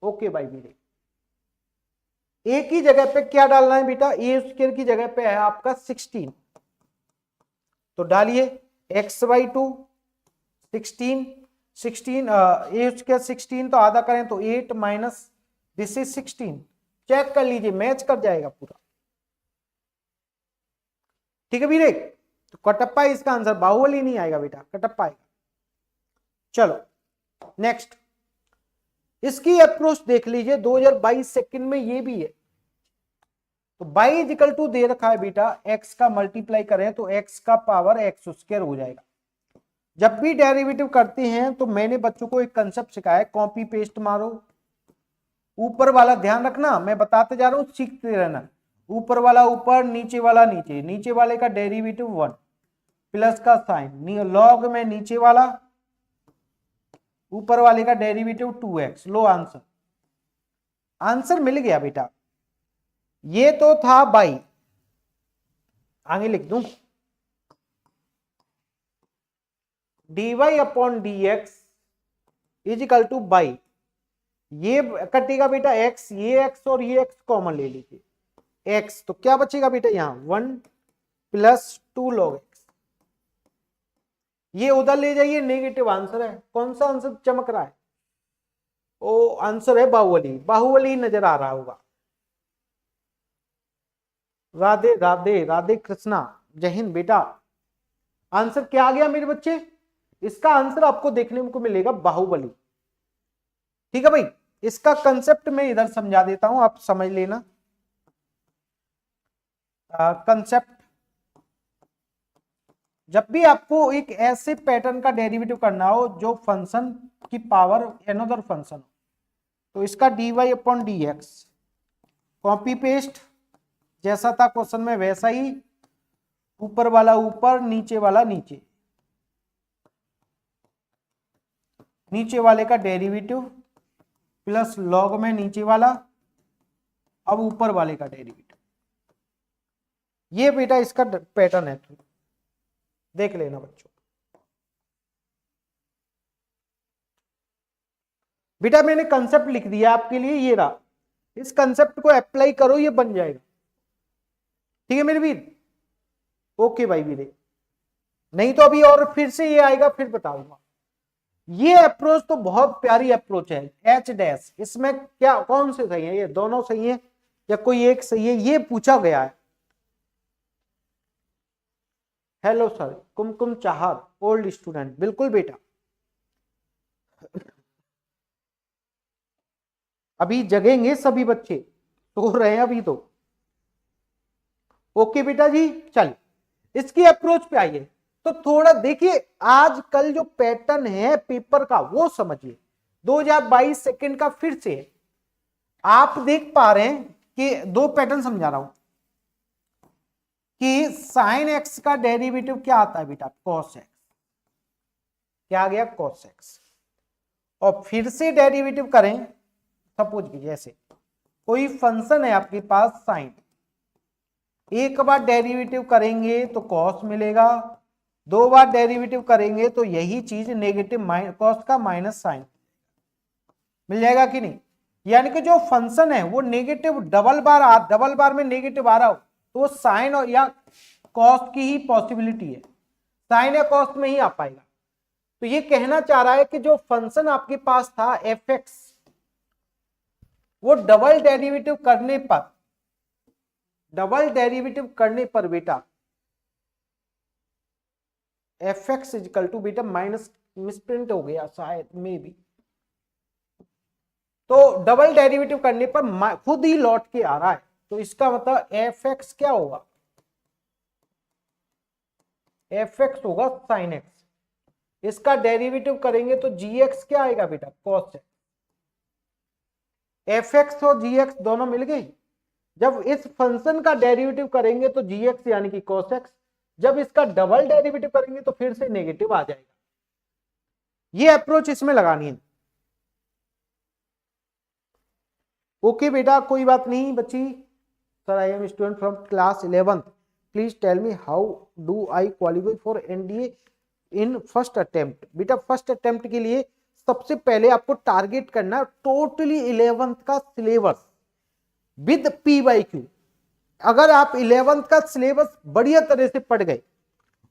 ओके भाई मेरे, ए की जगह पे क्या डालना है बेटा? ए स्क्वायर की जगह पे है आपका 16, तो डालिए एक्स बाई 2 16 8 के 16 तो आधा करें तो 8 माइनस दिस इज 16। चेक कर लीजिए, मैच कर जाएगा पूरा। ठीक है वीरे, तो कटप्पा इसका आंसर, बाहुबली नहीं आएगा बेटा, कटप्पा आएगा। चलो नेक्स्ट, इसकी अप्रोच देख लीजिए 2022 सेकंड में, ये भी है। तो बाई इजिकल टू दे रखा है बेटा, x का मल्टीप्लाई करें तो x का पावर x स्क्वायर हो जाएगा। जब भी डेरिवेटिव करते हैं तो मैंने बच्चों को एक कंसेप्ट सिखाया है, कॉपी पेस्ट मारो, ऊपर वाला ध्यान रखना, मैं बताते जा रहा हूं, सीखते रहना। ऊपर वाला ऊपर, नीचे वाला नीचे, नीचे वाले का डेरिवेटिव 1 प्लस का साइन, लॉग में नीचे वाला, ऊपर वाले का डेरिवेटिव 2x। लो आंसर, आंसर मिल गया बेटा। ये तो था बाई, आगे लिख दूं dy upon dx is equal two by, ये कटेगा बेटा x, ये x और ये x कॉमन ले लीजिए x, तो क्या बचेगा बेटा यहां 1 प्लस 2 log x। ये उधर ले जाइए, नेगेटिव आंसर है। कौन सा आंसर चमक रहा है? ओ आंसर है बाहुबली, बाहुबली नजर आ रहा होगा। राधे राधे, राधे कृष्णा, जय हिंद बेटा। आंसर क्या आ गया मेरे बच्चे? इसका आंसर आपको देखने को मिलेगा बाहुबली। ठीक है भाई, इसका कंसेप्ट मैं इधर समझा देता हूं, आप समझ लेना। कंसेप्ट, जब भी आपको एक ऐसे पैटर्न का डेरिवेटिव करना हो जो फंक्शन की पावर अनदर फंक्शन हो, तो इसका dy upon dx copy paste, जैसा था क्वेश्चन में वैसा ही, ऊपर वाला ऊपर, नीचे वाला नीचे, नीचे वाले का डेरिवेटिव प्लस लॉग में नीचे वाला, अब ऊपर वाले का डेरिवेटिव। ये बेटा इसका पैटर्न है, तो देख लेना बच्चों। बेटा मैंने कंसेप्ट लिख दिया आपके लिए, ये रहा, इस कंसेप्ट को अप्लाई करो, ये बन जाएगा। ठीक है मेरे वीर, ओके भाई वीरे, नहीं तो अभी और फिर से ये आएगा, फिर बताऊंगा। ये अप्रोच तो बहुत प्यारी अप्रोच है, एच डैश, इसमें क्या कौन से सही है? ये दोनों सही है या कोई एक सही है, ये पूछा गया है। हेलो सर, कुमकुम चाहर, ओल्ड स्टूडेंट, बिल्कुल बेटा। अभी जगेंगे सभी बच्चे, सो रहे हैं अभी तो। ओके बेटा जी, चलिए इसकी अप्रोच पे आइए। तो थोड़ा देखिए, आजकल जो पैटर्न है पेपर का वो समझिए। 2022 सेकंड का फिर से आप देख पा रहे हैं कि दो पैटर्न समझा रहा हूं कि साइन एक्स का डेरिवेटिव क्या आता है बेटा? Cos x. क्या आ गया? Cos x. और फिर से डेरिवेटिव करें, सपोज कीजिए ऐसे कोई फंक्शन है आपके पास साइन, एक बार डेरिवेटिव करेंगे तो कॉस मिलेगा, दो बार डेरिवेटिव करेंगे तो यही चीज नेगेटिव कॉस का माइनस साइन मिल जाएगा कि नहीं? यानी कि जो फंक्शन है वो नेगेटिव डबल बार में नेगेटिव आ रहा हो तो वो साइन और या कॉस की ही पॉसिबिलिटी है, साइन या कॉस में ही आ पाएगा। तो ये कहना चाह रहा है कि जो फंक्शन आपके पास था एफ एक्स, वो डबल डेरिवेटिव करने पर बेटा एफ एक्स इजिकल टू बेटा माइनस, मिसप्रिंट हो गया शायद में भी, तो डबल डेरिवेटिव करने पर खुद ही लौट के आ रहा है। तो इसका मतलब एफ एक्स क्या होगा? एफ एक्स होगा साइन एक्स। इसका डेरिवेटिव करेंगे तो जी एक्स क्या आएगा बेटा? Cos x. एफ एक्स और जी एक्स दोनों मिल गई। जब इस फंक्शन का डेरिवेटिव करेंगे तो जी एक्स यानी कि कॉस एक्स, जब इसका डबल डेरिवेटिव करेंगे तो फिर से नेगेटिव आ जाएगा। ये अप्रोच इसमें लगानी है। ओके बेटा, कोई बात नहीं बच्ची। Sir I am student from class 11th, please tell me how do I qualify for NDA in first attempt. बेटा फर्स्ट अटेम्प्ट के लिए सबसे पहले आपको टारगेट करना टोटली 11th का syllabus with P by Q. अगर आप 11th का सिलेबस बढ़िया तरह से पढ़ गए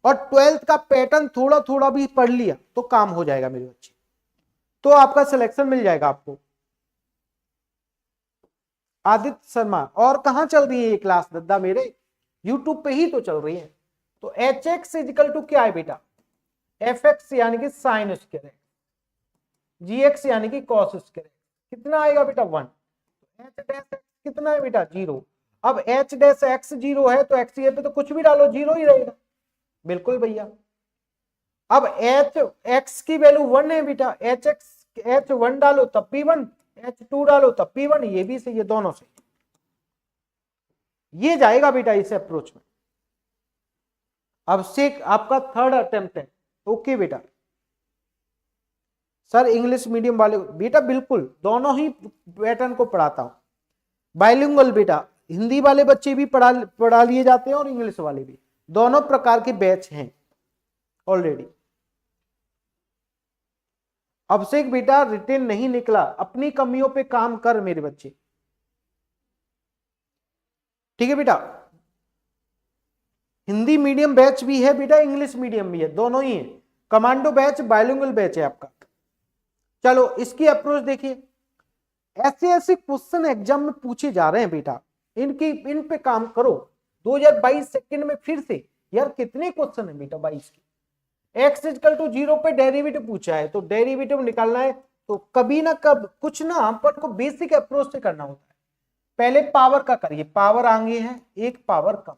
और 12th का पैटर्न थोड़ा थोड़ा भी पढ़ लिया तो काम हो जाएगा मेरे बच्चे, तो आपका सिलेक्शन मिल जाएगा आपको। आदित्य शर्मा, और कहां चल रही है ये क्लास दद्दा मेरे? यूट्यूब पे ही तो चल रही है। तो एच एक्स इजिकल टू क्या है बेटा? एफ एक्स यानी कि साइन स्क्वायर, जी एक्स यानी कि कॉस स्क्वायर, कितना आएगा बेटा 1। एच डैश एक्स कितना है बेटा 0। अब एच डैश एक्स 0 है तो एक्स पे तो कुछ भी डालो 0 ही रहेगा। बिल्कुल भैया। अब एच एक्स की वैल्यू 1 है बेटा, एच एक्स एच 1 डालो तब भी 1, एच 2 डालो तब भी 1, ये भी सही है, दोनों सही। ये जाएगा बेटा इस अप्रोच में। अब से आपका थर्ड अटेम्प्ट है। ओके बेटा। सर इंग्लिश मीडियम वाले बेटा बिल्कुल दोनों ही पैटर्न को पढ़ाता हूं। बाइलिंगुअल बेटा, हिंदी वाले बच्चे भी पढ़ा लिए जाते हैं और इंग्लिश वाले भी, दोनों प्रकार के बैच हैं ऑलरेडी। अभिषेक बेटा रिटेन नहीं निकला, अपनी कमियों पे काम कर मेरे बच्चे, ठीक है बेटा। हिंदी मीडियम बैच भी है बेटा, इंग्लिश मीडियम भी है, दोनों ही है। कमांडो बैच बाइलिंगुअल बैच है आपका। चलो इसकी अप्रोच देखिए। ऐसे ऐसे क्वेश्चन एग्जाम में पूछे जा रहे हैं बेटा, इन पे काम करो। 2022 सेकंड में फिर से यार कितने क्वेश्चन है बेटा 22 के। एक्स इक्वल टू 0 पे डेरिवेटिव पूछा है तो डेरिवेटिव निकालना है तो कभी ना कब कुछ ना अपन को बेसिक अप्रोच से करना होता है। पहले पावर का करिए, पावर आगे है एक पावर कम,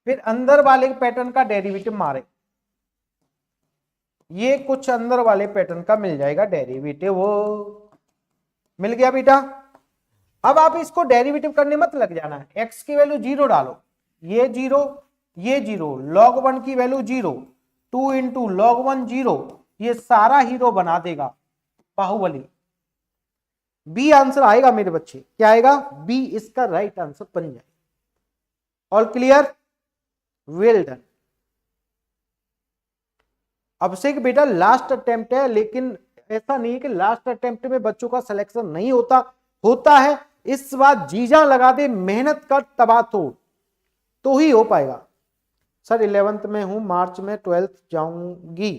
फिर अंदर वाले पैटर्न का डेरिवेटिव मारे, ये कुछ अंदर वाले पैटर्न का मिल जाएगा डेरिवेटिव, मिल गया बेटा। अब आप इसको डेरिवेटिव करने मत लग जाना है। एक्स की वैल्यू 0 डालो, ये 0 ये 0, log 1 की वैल्यू 0, 2 इंटू log 1 0, ये सारा हीरो बना देगा बाहुबली। बी आंसर आएगा मेरे बच्चे, क्या आएगा? बी इसका राइट आंसर बन जाए। All clear, well done. Abhishek बेटा लास्ट अटेम्प्ट है, लेकिन ऐसा नहीं है कि लास्ट अटेम्प्ट में बच्चों का सिलेक्शन नहीं होता, होता है। इस बार जीजा लगा दे, मेहनत कर, तबाह तो ही हो पाएगा। सर 11th में हूं, मार्च में 12th जाऊंगी,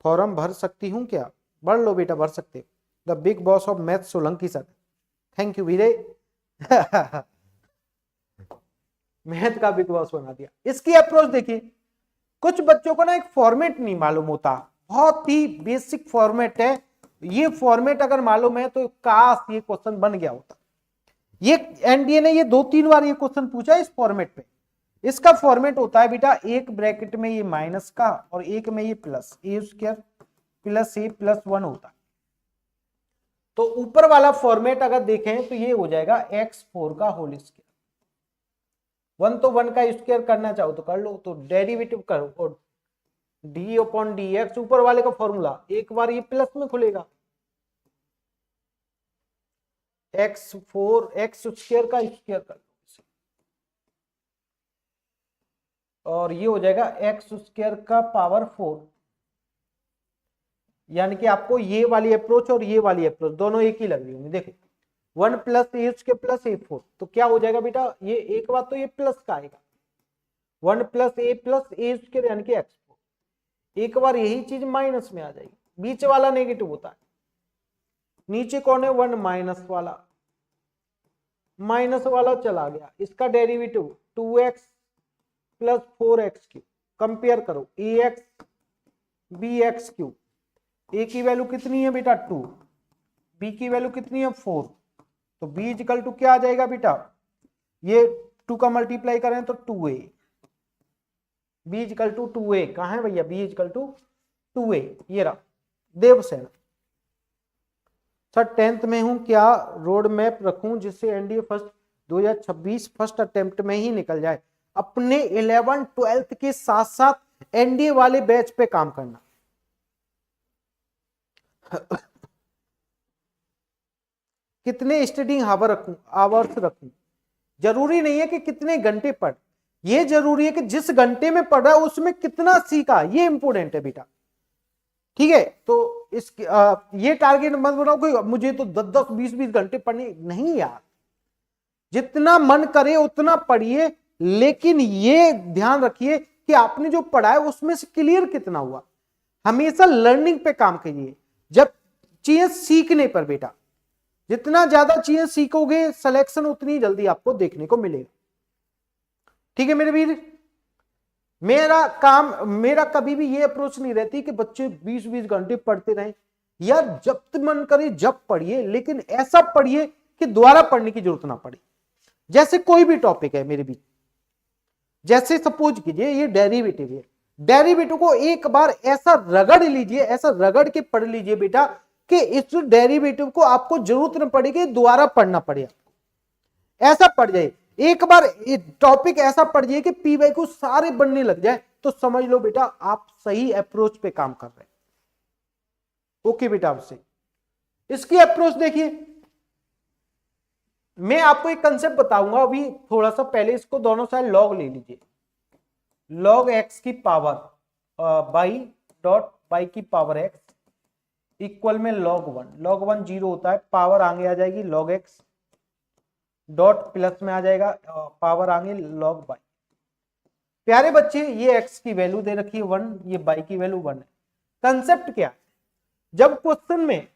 फॉर्म भर सकती हूं क्या? भर लो बेटा, भर सकते। The big boss of math Solanki sir, thank you वीरे। मैथ का बिग बॉस बना दिया। इसकी अप्रोच देखिए, कुछ बच्चों को ना एक फॉर्मेट नहीं मालूम होता, बहुत ही बेसिक फॉर्मेट है। ये फॉर्मेट अगर मालूम है तो काश ये क्वेश्चन बन गया होता। ये एनडीए ने ये 2-3 बार ये क्वेश्चन पूछा इस फॉर्मेट पे। इसका फॉर्मेट होता है बेटा, एक ब्रैकेट में ये माइनस का और एक में ये प्लस, ए स्क्वायर प्लस ए प्लस 1 होता है। तो ऊपर वाला फॉर्मेट अगर देखें तो ये हो जाएगा x4 का होल स्क्वायर। 1 तो 1 का स्क्वायर करना चाहो तो कर लो, तो डेरिवेटिव करो और डी अपॉन डी एक्स, ऊपर वाले का फॉर्मूला एक बार ये प्लस में खुलेगा, x4 एक्स स्क्वायर का स्क्वायर कर लो और ये हो जाएगा एक्स स्क्वायर का पावर 4। यानी कि आपको ये वाली अप्रोच और ये वाली अप्रोच दोनों एक ही लग रही होंगी। देखो 1 प्लस ए स्क्वायर प्लस ए 4, तो क्या हो जाएगा बेटा, ये एक बात तो ये प्लस का आएगा, 1 प्लस ए स्क्वायर यानी कि x4। एक बार यही चीज माइनस में आ जाएगी, बीच वाला नेगेटिव होता है। नीचे कौन है 1 माइनस वाला चला गया, इसका derivative 2x plus 4x cube. Compare करो ax bx क्यूब, a की वैल्यू कितनी है बेटा 2, b की वैल्यू कितनी है 4, तो b इक्वल टू क्या आ जाएगा बेटा, ये 2 का मल्टीप्लाई करें तो 2a, b equal to 2a, कहां है भैया b इक्वल टू 2a, ये रहा देवसेना। सर 10th में हूं, क्या रोड मैप रखूं जिससे एनडीए फर्स्ट 2026 फर्स्ट अटेम्प्ट में ही निकल जाए? अपने 11 12th के साथ साथ एनडीए वाले बैच पे काम करना। कितने स्टडी आवर्स रखूं? जरूरी नहीं है कि कितने घंटे पढ़, ये जरूरी है कि जिस घंटे में पढ़ा उसमें कितना सीखा, ये इंपॉर्टेंट है बेटा। ठीक है, तो इस ये टारगेट मत बनाओ कि मुझे तो 10-10 20-20 घंटे पढ़ने, नहीं यार। जितना मन करे उतना पढ़िए, लेकिन ये ध्यान रखिए कि आपने जो पढ़ा है उसमें से क्लियर कितना हुआ। हमेशा लर्निंग पे काम कीजिए, जब चीजें सीखने पर बेटा, जितना ज्यादा चीजें सीखोगे सिलेक्शन उतनी जल्दी आपको देखने को मिलेगा। ठीक है मेरे वीर, मेरा कभी भी ये अप्रोच नहीं रहती कि बच्चे 20-20 घंटे पढ़ते रहें। यार जब मन करे जब पढ़िए, लेकिन ऐसा पढ़िए कि दोबारा पढ़ने की जरूरत ना पड़े। जैसे कोई भी टॉपिक है मेरे बीच, जैसे सपोज कीजिए ये डेरिवेटिव है, डेरिवेटिव को एक बार ऐसा रगड़ लीजिए, ऐसा रगड़ के पढ़ लीजिए बेटा कि इस डेरिवेटिव को आपको जरूरत न पड़ेगी दोबारा पढ़ना पड़े आपको। ऐसा पढ़ जाए एक बार, टॉपिक ऐसा पढ़ जाइए कि पी वाई को सारे बनने लग जाए, तो समझ लो बेटा आप सही अप्रोच पे काम कर रहे हैं। ओके बेटा, आपसे इसकी अप्रोच देखिए, मैं आपको एक कंसेप्ट बताऊंगा अभी थोड़ा सा पहले। इसको दोनों साइड लॉग ले लीजिए, लॉग एक्स की पावर बाई की पावर एक्स इक्वल में लॉग 1 0 होता है, पावर आगे आ जाएगी लॉग एक्स डॉट प्लस में आ जाएगा पावर आगे लॉग बाई। प्यारे बच्चे ये एक्स की वैल्यू दे रखी है 1, ये बाई की वैल्यू 1 है। कंसेप्ट क्या है, जब क्वेश्चन में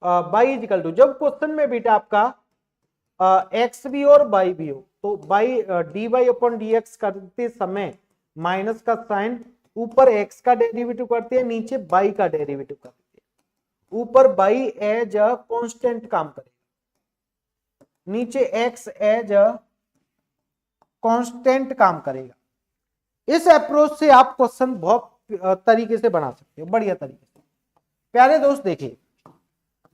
बाई इजिकल टू, जब क्वेश्चन में बेटा आपका एक्स भी और बाई भी हो, तो y D Y upon D X करते समय माइनस का साइन, ऊपर एक्स का डेरिवेटिव करते हैं, नीचे बाई का डेरिवेटिव करते हैं। ऊपर बाई एज अ कांस्टेंट काम करेगा, नीचे एक्स एज अ कांस्टेंट काम करेगा। इस अप्रोच से आप क्वेश्चन बहुत तरीके से बना सकते हो, बढ़िया तरीके से। प्यारे दोस्त देखिए,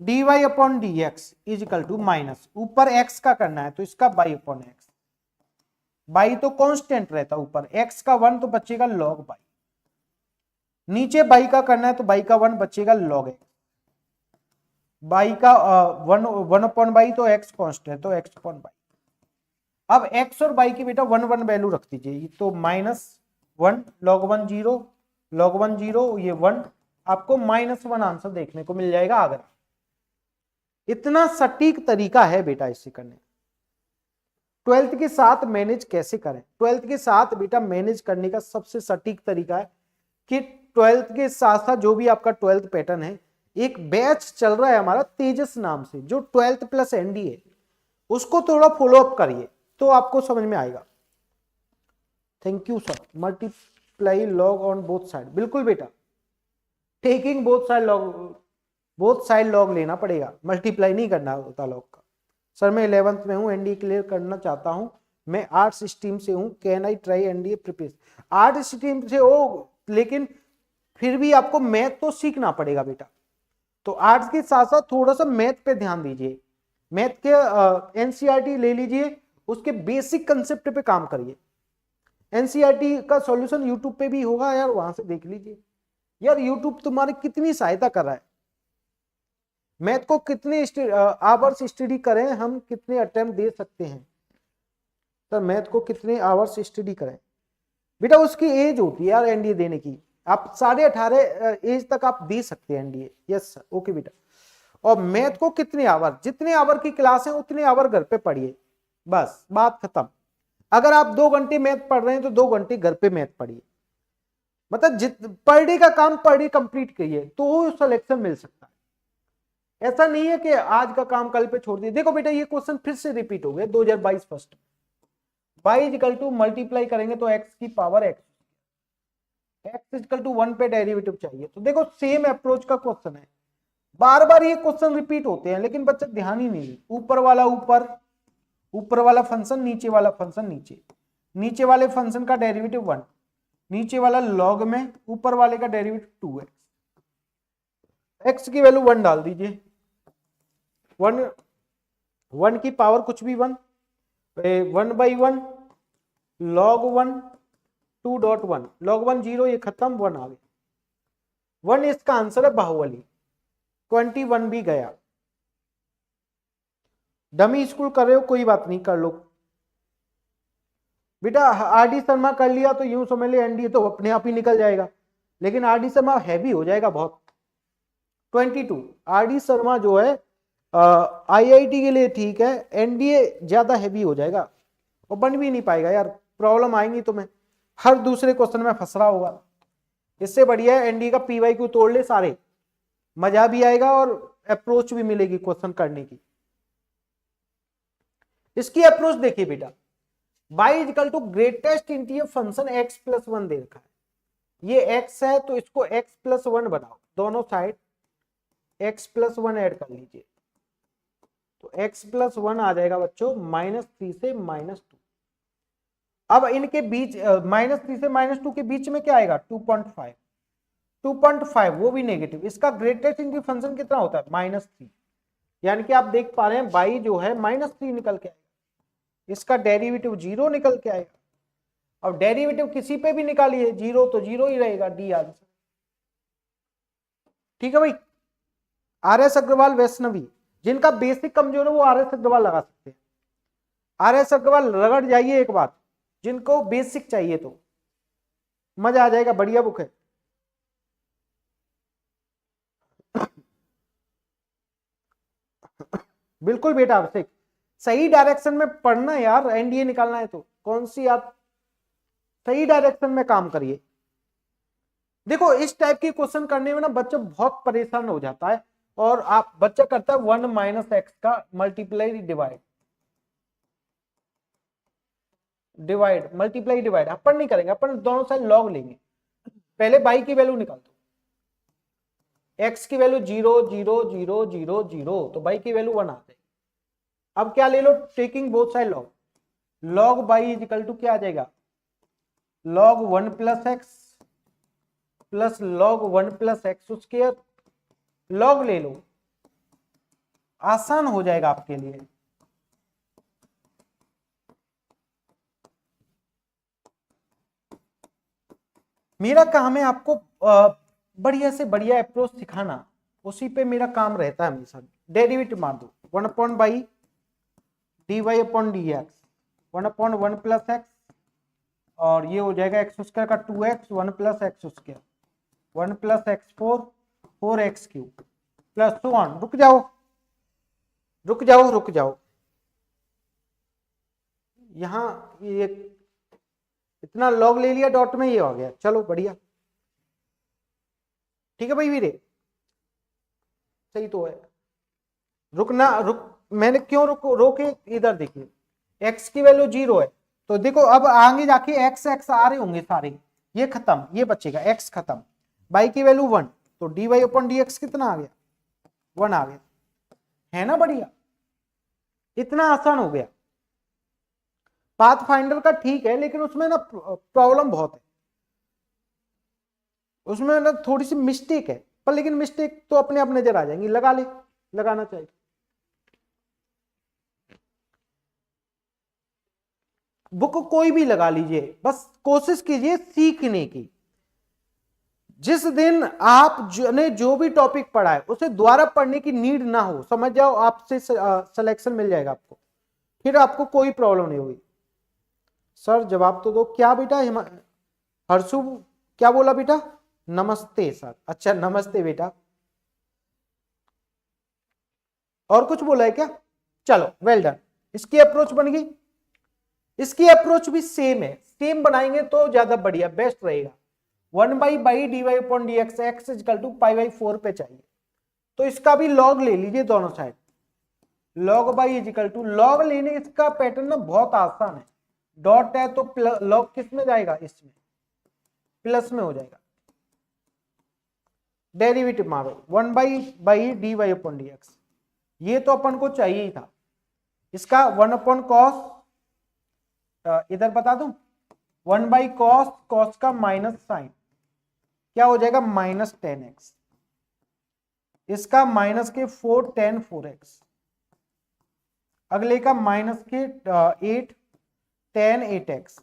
D Y upon D X is equal to minus, ऊपर एक्स का करना है तो इसका बाई अपॉन एक्स, बाई तो कांस्टेंट रहता है, ऊपर एक्स का 1 तो बचेगा लॉग बाई, नीचे बाई का करना है तो बाई का 1 बचेगा लॉग एक्स, बाई का 1 अपॉन बाई तो एक्स कांस्टेंट तो एक्स अपॉन बाई। अब एक्स और बाई की बेटा 1 वैल्यू रख दीजिए, तो -1 log 1 0 log 1 0 ये 1, आपको -1 आंसर देखने को मिल जाएगा। अगर इतना सटीक तरीका है बेटा इससे करने, 12th के साथ मैनेज कैसे करें। 12th के साथ बेटा मैनेज करने का सबसे सटीक तरीका है कि 12th के साथ साथ जो भी आपका 12th पैटर्न है, एक बैच चल रहा है हमारा तेजस नाम से, जो 12th प्लस एनडी है, उसको थोड़ा फॉलो अप करिए तो आपको समझ में आएगा। Thank you sir. Multiply log on both side, बिल्कुल बेटा, टेकिंग बोथ साइड लॉग लेना पड़ेगा, मल्टीप्लाई नहीं करना होता लॉग का। सर मैं 11th में हूँ, एनडीए क्लियर करना चाहता हूँ, मैं आर्ट्स स्ट्रीम से हूँ, can I try NDA prepare. Arts stream से हो लेकिन फिर भी आपको मैथ तो सीखना पड़ेगा बेटा, तो आर्ट्स के साथ साथ थोड़ा सा मैथ पे ध्यान दीजिए। मैथ के एनसीईआरटी ले लीजिए, उसके बेसिक कंसेप्ट पे काम करिए। एनसीईआरटी का सॉल्यूशन यूट्यूब पे भी होगा यार, वहां से देख लीजिए। यार यूट्यूब तुम्हारी कितनी सहायता कर रहा है, मैथ को कितने आवर्स स्टडी करें हम, कितने अटेम्प्ट दे सकते हैं सर, मैथ को कितने आवर्स स्टडी करें बेटा, उसकी एज होती है यार एनडीए देने की, आप 18.5 एज तक आप दे सकते हैं एनडीए। यस सर, ओके बेटा। और मैथ को कितने आवर, जितने आवर की क्लास है उतने आवर घर पे पढ़िए, बस बात खत्म। अगर आप 2 घंटे मैथ पढ़ रहे हैं तो 2 घंटे घर पे मैथ पढ़िए, मतलब पर डे का काम पर डे कंप्लीट करिए तो सिलेक्शन मिल सकता है। ऐसा नहीं है कि आज का काम कल पे छोड़ दिए। देखो बेटा ये क्वेश्चन फिर से रिपीट हो गया 2022 first, y equal to multiply करेंगे तो एक्स की power X, X equal to 1 पे डेरिवेटिव चाहिए। तो देखो सेम अप्रोच का क्वेश्चन है, बार बार ये क्वेश्चन रिपीट होते हैं लेकिन बच्चा ध्यान ही नहीं, ऊपर वाला ऊपर, ऊपर वाला फंक्शन, नीचे वाला फंक्शन नीचे, नीचे वाले फंक्शन का डेरिवेटिव 1, नीचे वाला लॉग में, ऊपर वाले का डेरिवेटिव 2x, x की वैल्यू 1 डाल दीजिए, 1 की पावर कुछ भी 1, 1/1 log 1 2.1 log 1 0, ये खत्म, 1 आ गया 1, इसका आंसर है बाहुबली। 21 भी गया। डमी स्कूल कर रहे हो कोई बात नहीं, कर लो बेटा। आरडी शर्मा कर लिया तो यूं समझ ले एनडीए तो अपने आप ही निकल जाएगा, लेकिन आरडी शर्मा हैवी हो जाएगा बहुत। 22 आरडी शर्मा जो है आईआईटी के लिए ठीक है, एनडीए ज्यादा हैवी हो जाएगा और बन भी नहीं पाएगा यार, प्रॉब्लम आएंगी तुम्हें, हर दूसरे क्वेश्चन में फंस रहा होगा। इससे बढ़िया है एनडीए का पीवाईक्यू तोड़ ले सारे, मजा भी आएगा और अप्रोच भी मिलेगी क्वेश्चन करने की। इसकी अप्रोच देखिए बेटा, y equal to greatest integer function x plus 1 दे रखा है, ये x है तो इसको x प्लस 1 बनाओ, दोनों साइड x प्लस 1 ऐड कर लीजिए, तो x प्लस 1 आ जाएगा बच्चों -3 से -2। अब इनके बीच -3 से -2 के बीच में क्या आएगा 2.5, 2.5 वो भी नेगेटिव। इसका ग्रेटेस्ट इंटीजर फंक्शन कितना होता है -3, यानी कि आप देख पा रहे हैं y जो है -3 निकल के आएगा, इसका डेरिवेटिव 0 निकल के आएगा। अब डेरिवेटिव किसी पे भी निकालिए 0 तो 0 ही रहेगा, डी आंसर। ठीक है भाई, आर.एस. अग्रवाल वैष्णवी, जिनका बेसिक कमजोर है वो आर.एस. अग्रवाल लगा सकते हैं, आर.एस. अग्रवाल रगड़ जाइए एक बार, जिनको बेसिक चाहिए तो मजा आ जाएगा, बढ़िया बुक है। बिल्कुल बेटा, आपसे सही डायरेक्शन में पढ़ना यार, एनडीए निकालना है तो कौन सी, आप सही डायरेक्शन में काम करिए। देखो इस टाइप के क्वेश्चन करने में ना बच्चा बहुत परेशान हो जाता है, और आप बच्चा करता है 1 माइनस एक्स का मल्टीप्लाई डिवाइड मल्टीप्लाई डिवाइड, अपन नहीं करेंगे, अपन दोनों साइड लॉग लेंगे। पहले बाई की वैल्यू निकाल दो, एक्स की वैल्यू 0 0 0 0 0, तो बाई की वैल्यू 1 आ जाएगी। अब क्या ले लो, taking both side log, log y is equal to क्या आ जाएगा, log 1 plus x plus log 1 plus x square, log ले लो, आसान हो जाएगा आपके लिए। मेरा काम है आपको बढ़िया से बढ़िया अप्रोच सिखाना, उसी पे मेरा काम रहता है हमेशा। डेरिवेटिव मार दो, 1 upon y D Y upon D X, 1 upon 1 plus X, और ये हो जाएगा एक्स स्क्वायर का 2x 1 plus x square 1 plus X 4 X cube plus two on. रुक जाओ रुक जाओ रुक जाओ, यहां ये इतना लॉग ले लिया डॉट में, ये हो गया, चलो बढ़िया, ठीक है भाई वीरे, सही तो है। रुकना रुक, मैंने क्यों रोके, इधर देखिए x की वैल्यू 0 है, तो देखो अब आगे जाके x x आ रहे होंगे सारे, ये खत्म, ये बचेगा x खत्म, y की वैल्यू 1, तो dy अपॉन dx कितना आ गया 1 आ गया, है ना बढ़िया, इतना आसान हो गया। पाथ फाइंडर का ठीक है, लेकिन उसमें ना प्रॉब्लम बहुत है, उसमें ना थोड़ी सी मिस्टेक है, पर लेकिन मिस्टेक तो अपने आप नजर आ जाएंगी, लगा ले, लगाना चाहिए। बुक कोई भी लगा लीजिए, बस कोशिश कीजिए सीखने की। जिस दिन आप ने जो भी टॉपिक पढ़ा है उसे दोबारा पढ़ने की नीड ना हो, समझ जाओ आपसे सिलेक्शन मिल जाएगा आपको, फिर आपको कोई प्रॉब्लम नहीं होगी। सर जवाब तो दो, क्या बेटा हर्षु क्या बोला बेटा, नमस्ते सर, अच्छा नमस्ते बेटा, और कुछ बोला है क्या, चलो वेल डन। इसकी अप्रोच बन गई, इसकी अप्रोच भी सेम है, सेम बनाएंगे तो ज्यादा बढ़िया बेस्ट रहेगा। 1 y D Y upon D X, X equal to pi y 4 पे चाहिए, तो इसका भी लॉग ले लीजिए दोनों side, log y equal to, log लेने इसका पैटर्न ना बहुत आसान है, डॉट है तो लॉग किस में जाएगा, इसमें प्लस में हो जाएगा। डेरिवेटिव मारो 1 y D Y upon D X, ये तो अपन को चाहिए ही था। इसका 1 अपॉन कॉस, इधर बता दूं 1 बाई कॉस, कॉस का माइनस साइन क्या हो जाएगा -10x, इसका माइनस के 4 tan 4x, अगले का माइनस के 8 tan 8x।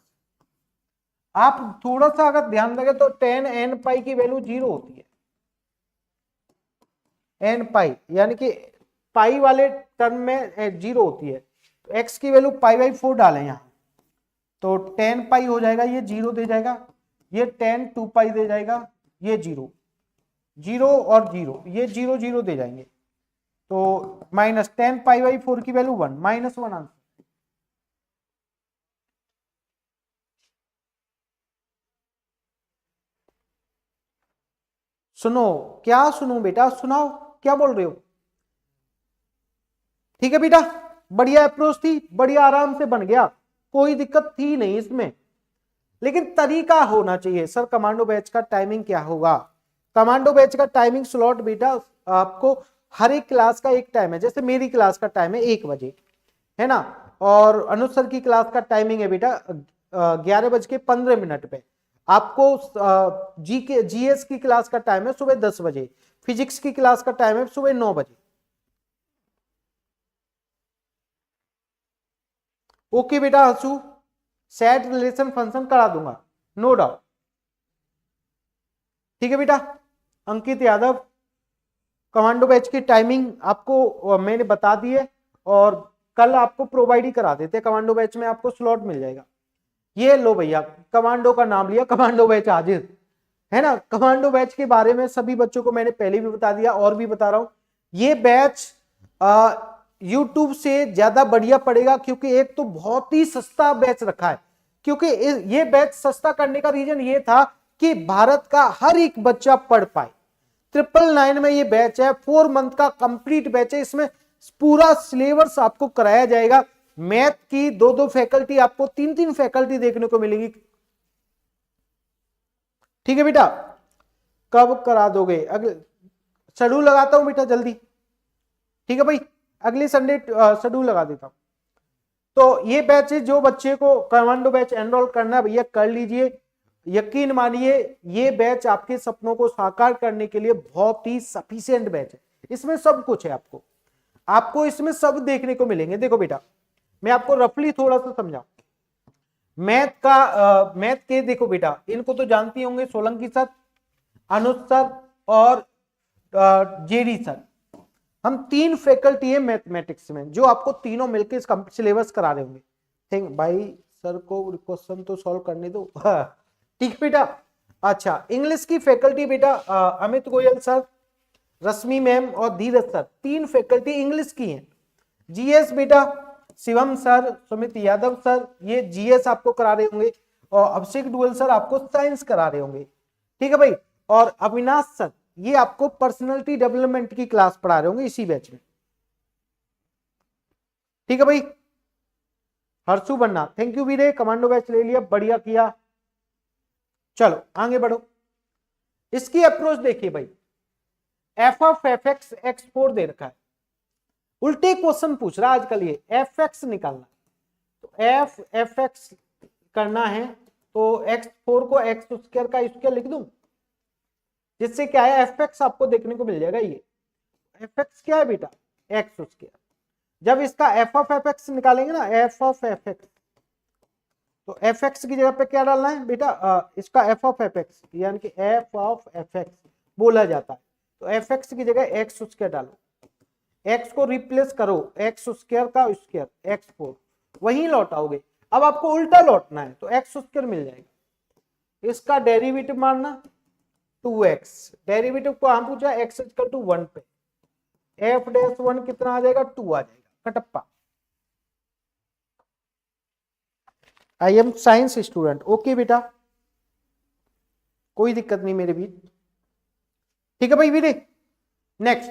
आप थोड़ा सा अगर ध्यान देंगे तो tan n पाई की वैल्यू 0 होती है, n पाई यानी कि पाई वाले टर्म में 0 होती है, तो x की वैल्यू पाई बाई 4 डालें यहां, तो tan पाई हो जाएगा, ये 0 दे जाएगा, ये tan 2 पाई दे जाएगा, ये 0 0 और 0, ये 0 0 दे जाएंगे, तो -10 π/4 की वैल्यू 1, -1 आंसर। सुनो, क्या सुनो बेटा, सुनाओ क्या बोल रहे हो। ठीक है बेटा, बढ़िया अप्रोच थी, बढ़िया आराम से बन गया, कोई दिक्कत थी नहीं इसमें। लेकिन तरीका होना चाहिए सर, कमांडो बैच का टाइमिंग क्या होगा। कमांडो बैच का टाइमिंग स्लॉट बेटा आपको हर एक क्लास का एक टाइम है। जैसे मेरी क्लास का टाइम है 1 बजे, है ना, और अनुज सर की क्लास का टाइमिंग है बेटा 11:15 पे। आपको जी के जीएस की क्लास का टाइम है सुबह 10 बजे, फिजिक्स की क्लास का टाइम है सुबह 9 बजे। ओके बेटा हंसू, सेट रिलेशन फंक्शन करा दूंगा, नो डाउट। ठीक है बेटा। अंकित यादव, कमांडो बैच की टाइमिंग आपको मैंने बता दी है, और कल आपको प्रोवाइड ही करा देते, कमांडो बैच में आपको स्लॉट मिल जाएगा। ये लो भैया, कमांडो का नाम लिया, कमांडो बैच हाजिर है ना। कमांडो बैच के बारे में सभी बच्चों को मैंने पहले भी बता दिया और भी बता रहा हूं। ये बैच यूट्यूब से ज्यादा बढ़िया पड़ेगा, क्योंकि एक तो बहुत ही सस्ता बैच रखा है। क्योंकि ये बैच सस्ता करने का रीजन ये था कि भारत का हर एक बच्चा पढ़ पाए। 999 में ये बैच है, 4 मंथ का कंप्लीट बैच है। इसमें पूरा सिलेबस आपको कराया जाएगा। मैथ की 2-2 फैकल्टी, आपको 3-3 फैकल्टी देखने को मिलेगी। ठीक है बेटा, कब करा दोगे, अगले शेड्यूल लगाता हूं बेटा जल्दी। ठीक है भाई, अगले संडे शेड्यूल लगा देता हूं। तो ये बैच है, जो बच्चे को कमांडो बैच एनरोल करना है भैया कर लीजिए। यकीन मानिए ये बैच आपके सपनों को साकार करने के लिए बहुत ही सफिशिएंट बैच है। इसमें सब कुछ है, आपको इसमें सब देखने को मिलेंगे। देखो बेटा, मैं आपको रफली थोड़ा सा समझाऊं। मैथ के देखो बेटा, इनको तो जानती होंगे, सोलंकी सर, अनुज सर और जेडी सर। हम 3 फैकल्टी है मैथमेटिक्स में, जो आपको तीनों मिलकर इसका सिलेबस करा रहे होंगे। थिंक भाई सर को क्वेश्चन तो सॉल्व करने दो। ठीक बेटा। अच्छा, इंग्लिश की फैकल्टी बेटा अमित गोयल सर, रश्मि मैम और धीरज सर, 3 फैकल्टी इंग्लिश की हैं। जीएस बेटा शिवम सर, सुमित यादव सर, ये जीएस आपको करा रहे होंगे, और अभिषेक डुअल सर आपको साइंस करा रहे होंगे। ठीक है भाई। और अविनाश सर, ये आपको पर्सनालिटी डेवलपमेंट की क्लास पढ़ा रहे होंगे इसी बैच में। ठीक है भाई। हर्षु बन्ना, thank you Veere, commando batch ले लिया, बढ़िया किया। चलो आगे बढ़ो। इसकी अप्रोच देखिए भाई, F of F x x4 दे रखा है, उल्टे क्वेश्चन पूछ रहा है आजकल ये, एफ एक्स निकालना। तो एफ एक्स करना है तो x4 को एक्स स्क्वायर का स्क्वायर लिख दूं, जिससे क्या है एफ एक्स आपको देखने को मिल जाएगा। ये एफ एक्स क्या है बेटा, एक्स स्क्वायर। जब इसका एफ ऑफ एफ एक्स निकालेंगे ना, एफ ऑफ एफ एक्स, तो एफ एक्स की जगह पे क्या डालना है बेटा, इसका एफ ऑफ एफ एक्स, यानी कि एफ ऑफ एफ एक्स बोला जाता है। तो एफ एक्स की जगह एक्स स्क्वायर डालो, एक्स को रिप्लेस करो, एक्स स्क्वायर का स्क्वायर x4, वही लौटाओगे। अब आपको उल्टा लौटना है तो एक्स स्क्वायर मिल जाएगा। इसका डेरिवेटिव मारना 2x, डेरिवेटिव को हम पूछा x इक्वल टू 1 पे, f डैश 1 कितना आ जाएगा, 2 आ जाएगा, Kattappa. I am science student, okay बेटा, कोई दिक्कत नहीं मेरे बीच। ठीक है भाई वीरे। नेक्स्ट,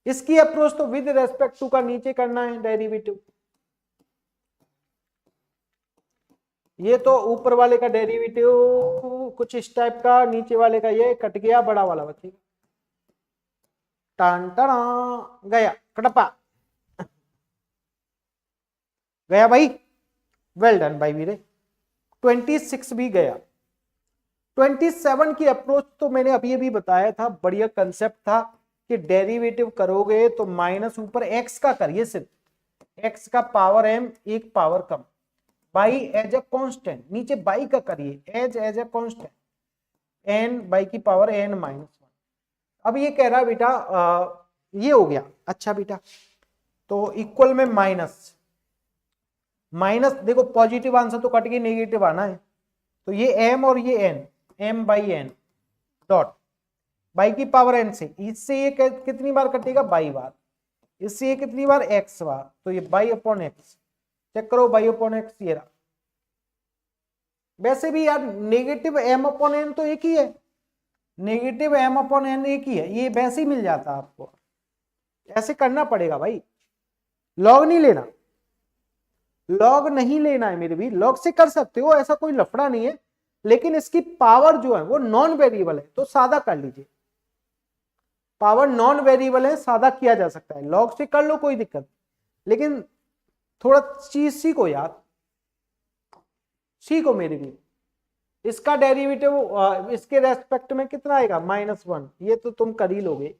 इसकी अप्रोच तो विद रेस्पेक्ट टू का नीचे करना है डेरिवेटिव। ये तो ऊपर वाले का डेरिवेटिव कुछ इस टाइप का, नीचे वाले का ये कट गया, बड़ा वाला बचेगा। टान टाना गया, कटप्पा गया भाई, वेल डन भाई वीरे। 26 भी गया। 27 की अप्रोच तो मैंने अभी बताया था, बढ़िया कंसेप्ट था कि डेरिवेटिव करोगे तो माइनस ऊपर एक्स का करिए, सिर्फ एक्स का पावर m एक पावर कम, बाई एज ए कांस्टेंट, नीचे बाई का करिए as a constant, n y की पावर n -1। अब ये कह रहा है बेटा ये हो गया। अच्छा बेटा, तो इक्वल में माइनस माइनस, देखो पॉजिटिव आंसर तो कट के नेगेटिव आना है, तो ये m और ये n, m by n dot, by की पावर एन से, इससे ये कितनी बार कटेगा, बाई बार, इससे ये कितनी बार, एक्स बार, तो ये बाई अपॉन एक्स, चेक करो बाई अपॉन एक्स ये रहा। वैसे भी यार नेगेटिव एम अपॉन एन तो एक ही है, नेगेटिव एम अपॉन एन एक ही है, ये वैसे ही मिल जाता है आपको, ऐसे करना पड़ेगा भाई, लॉग नहीं लेना, लॉग नहीं लेना है मेरे भी, लॉग से कर सकते हो, ऐसा कोई लफड़ा नहीं है, लेकिन इसकी पावर जो है वो नॉन वेरिएबल है, तो सादा कर लीजिए, पावर नॉन वेरिएबल है, सादा किया जा सकता है, लॉग से कर लो कोई दिक्कत, लेकिन थोड़ा चीज सीखो यार, सीखो मेरे भी। इसका डेरिवेटिव इसके रेस्पेक्ट में कितना आएगा, -1, ये तो तुम कर ही लोगे,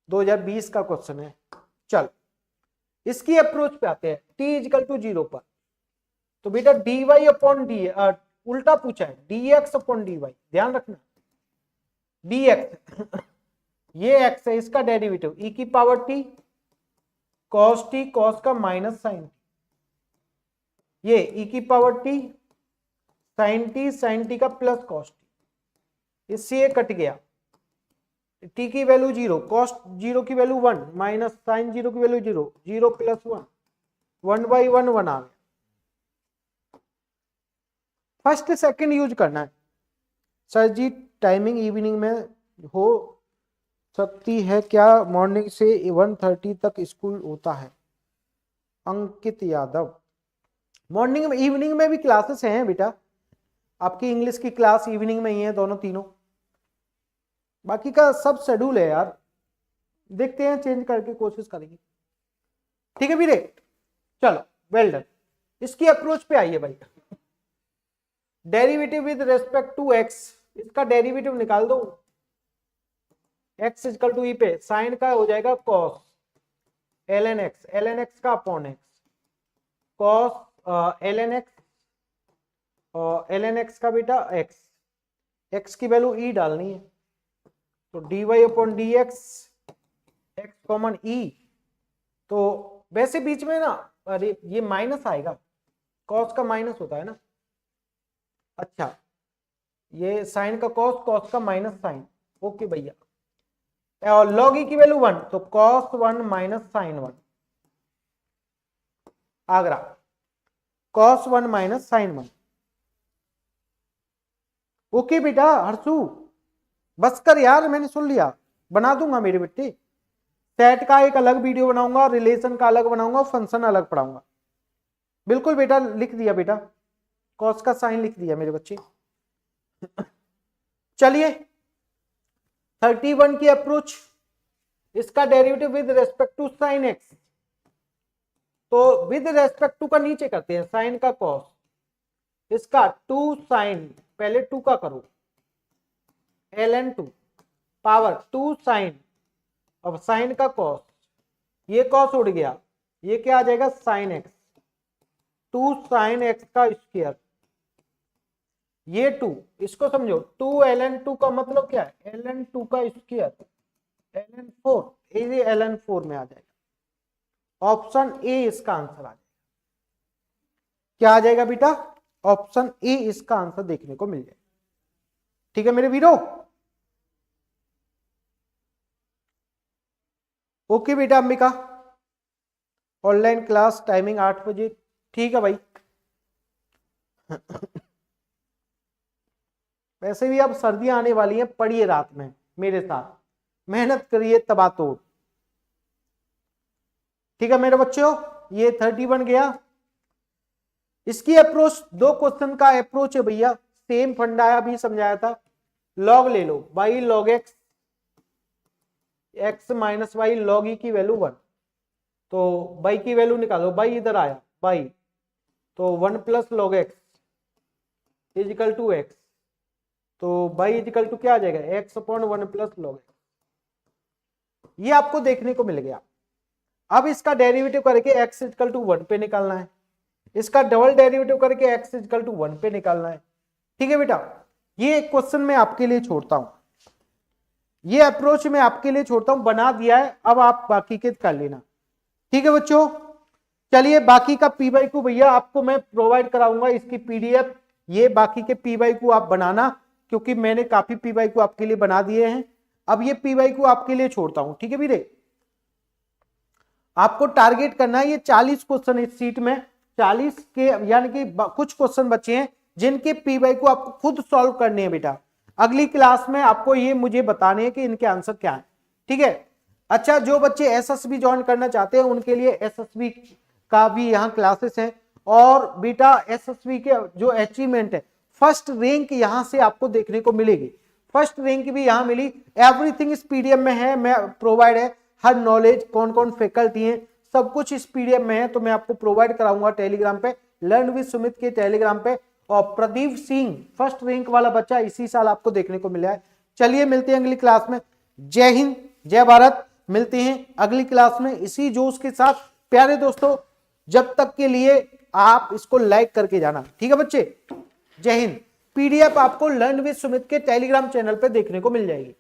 2020 का क्वेश्चन है। चल इसकी अप्रोच पे आते हैं, t इक्वल टू 0 पर, तो बेटा dy अपॉन डी, उल्टा पूछा है, dx अपॉन dy, ध्यान रखना, dx ये x है, इसका डेरिवेटिव e की power t cos t, cos का माइनस साइन, ये e की पावर t sin t का प्लस cos t, इससे ये कट गया, t की वैल्यू 0, cos 0 की वैल्यू 1, माइनस साइन 0 की वैल्यू 0, 0 प्लस 1, 1/1 1 आ गया। फर्स्ट सेकंड यूज करना है सर जी, टाइमिंग इवनिंग में हो सकती है क्या, मॉर्निंग से 1:30 तक स्कूल होता है, अंकित यादव। मॉर्निंग में इवनिंग में भी क्लासेस हैं बेटा, आपकी इंग्लिश की क्लास इवनिंग में ही है, दोनों तीनों, बाकी का सब शेड्यूल है यार, देखते हैं चेंज करके कोशिश करेंगे, ठीक है वीरे। चलो वेल डन, इसकी अप्रोच पे आइए भाई, derivative with respect to X, इसका डेरिवेटिव निकाल दो, x इक्वल टू ई पे साइन का हो जाएगा cos ln x का upon x, cos ln x और ln x का बेटा x की वैल्यू e डालनी है, तो dy upon D X, x common e, तो वैसे बीच में ना, अरे ये माइनस आएगा, cos का माइनस होता है ना, अच्छा ये साइन का cos, cos का माइनस साइन, ओके भैया, और log e की वैल्यू 1, तो cos 1 माइनस साइन 1, आगरा cos 1 माइनस साइन 1, ओके बेटा हर्षु बस कर यार, मैंने सुन लिया, बना दूंगा मेरे बेटे, सेट का एक अलग वीडियो बनाऊंगा, रिलेशन का अलग बनाऊंगा, फंक्शन अलग पढ़ाऊंगा, बिल्कुल बेटा, लिख दिया बेटा, कॉस का साइन लिख दिया मेरे बच्चे। चलिए 31 की अप्रोच, इसका derivative with respect to sine X, तो विद रेस्पेक्ट टू का नीचे करते हैं, साइन का कॉस, इसका 2 साइन, पहले 2 का करो, ln 2 पावर 2 साइन, अब साइन का कॉस, ये कॉस उड़ गया, ये क्या आ जाएगा, साइन एक्स, 2 साइन एक्स का स्क्वायर, ये 2, इसको समझो, 2 ln 2 का मतलब क्या है, ln 2 का स्क्वायर, ln 4, ये ln 4 में आ जाएगा, ऑप्शन ए इसका आंसर आ जाएगा, क्या आ जाएगा बेटा, ऑप्शन ए इसका आंसर देखने को मिल जाएगा, ठीक है मेरे वीरो, ओके बेटा अंबिका, ऑनलाइन क्लास टाइमिंग 8 बजे, ठीक है भाई। वैसे भी अब सर्दियां आने वाली हैं, पढ़िए रात में मेरे साथ, मेहनत करिए तबातोड़, ठीक है मेरे बच्चों, ये 31 गया। इसकी अप्रोच, दो क्वेश्चन का अप्रोच है भैया, सेम फंडा अभी समझाया था, लॉग ले लो, y log x, x minus y, log e की वैल्यू 1, तो बाई की वैल्यू निकालो, बाई इधर आया बाई, तो 1 plus log X equal to X, तो बाई इजिकल टू क्या आ जाएगा, X upon 1 plus log X, ये आपको देखने को मिल गया। अब इसका डेरिवेटिव करके एक्स इजिकल टू 1 पे निकालना है, इसका डबल डेरिवेटिव करके एक्स इजिकल टू 1 पे निकालना है, ठीक है बेटा, ये क्वेश्चन मैं आपके लिए छोड़ता हूं, ये अप्रोच मैं आपके लिए छोड़ता हूं, बना दिया है, अब आप बाकी के कर लेना, ठीक है बच्चों। चलिए बाकी का पी बाई क्यू भैया आपको मैं प्रोवाइड कराऊंगा, इसकी पीडीएफ, ये बाकी के पी बाई क्यू आप बनाना, क्योंकि मैंने काफी पीवाई को आपके लिए बना दिए हैं। अब ये पीवाई को आपके लिए छोड़ता हूं, ठीक है वीरे। आपको टारगेट करना है ये 40 क्वेश्चन इस सीट में, 40 के यानी कि कुछ क्वेश्चन बचे हैं जिनके पीवाई को आपको खुद सॉल्व करने हैं बेटा। अगली क्लास में आपको ये मुझे बताने हैं कि इनके आंसर क्या है, ठीक है। अच्छा, जो बच्चे एसएसबी ज्वाइन करना चाहते हैं उनके लिए एसएसबी का भी यहाँ क्लासेस हैं। और बेटा एसएसबी के जो अचीवमेंट है, फर्स्ट रैंक यहां से आपको देखने को मिलेगी, फर्स्ट रैंक भी यहां मिली। एवरीथिंग इस पीडीएफ में है, मैं प्रोवाइड है, हर नॉलेज कौन कौन फैकल्टी है सब कुछ इस पीडीएफ में है, तो मैं आपको प्रोवाइड कराऊंगा टेलीग्राम पे, लर्न विद सुमित के टेलीग्राम पे। और प्रदीप सिंह फर्स्ट रैंक वाला बच्चा इसी साल आपको देखने को मिला है। चलिए मिलते हैं अगली क्लास में। जय हिंद, जय भारत। मिलते हैं अगली क्लास में इसी जोश के साथ। प्यारे दोस्तों, जब तक के लिए आप इसको लाइक करके जाना, ठीक है बच्चे। जय हिंद। पीडीएफ आपको लर्न विद सुमित के टेलीग्राम चैनल पे देखने को मिल जाएगी।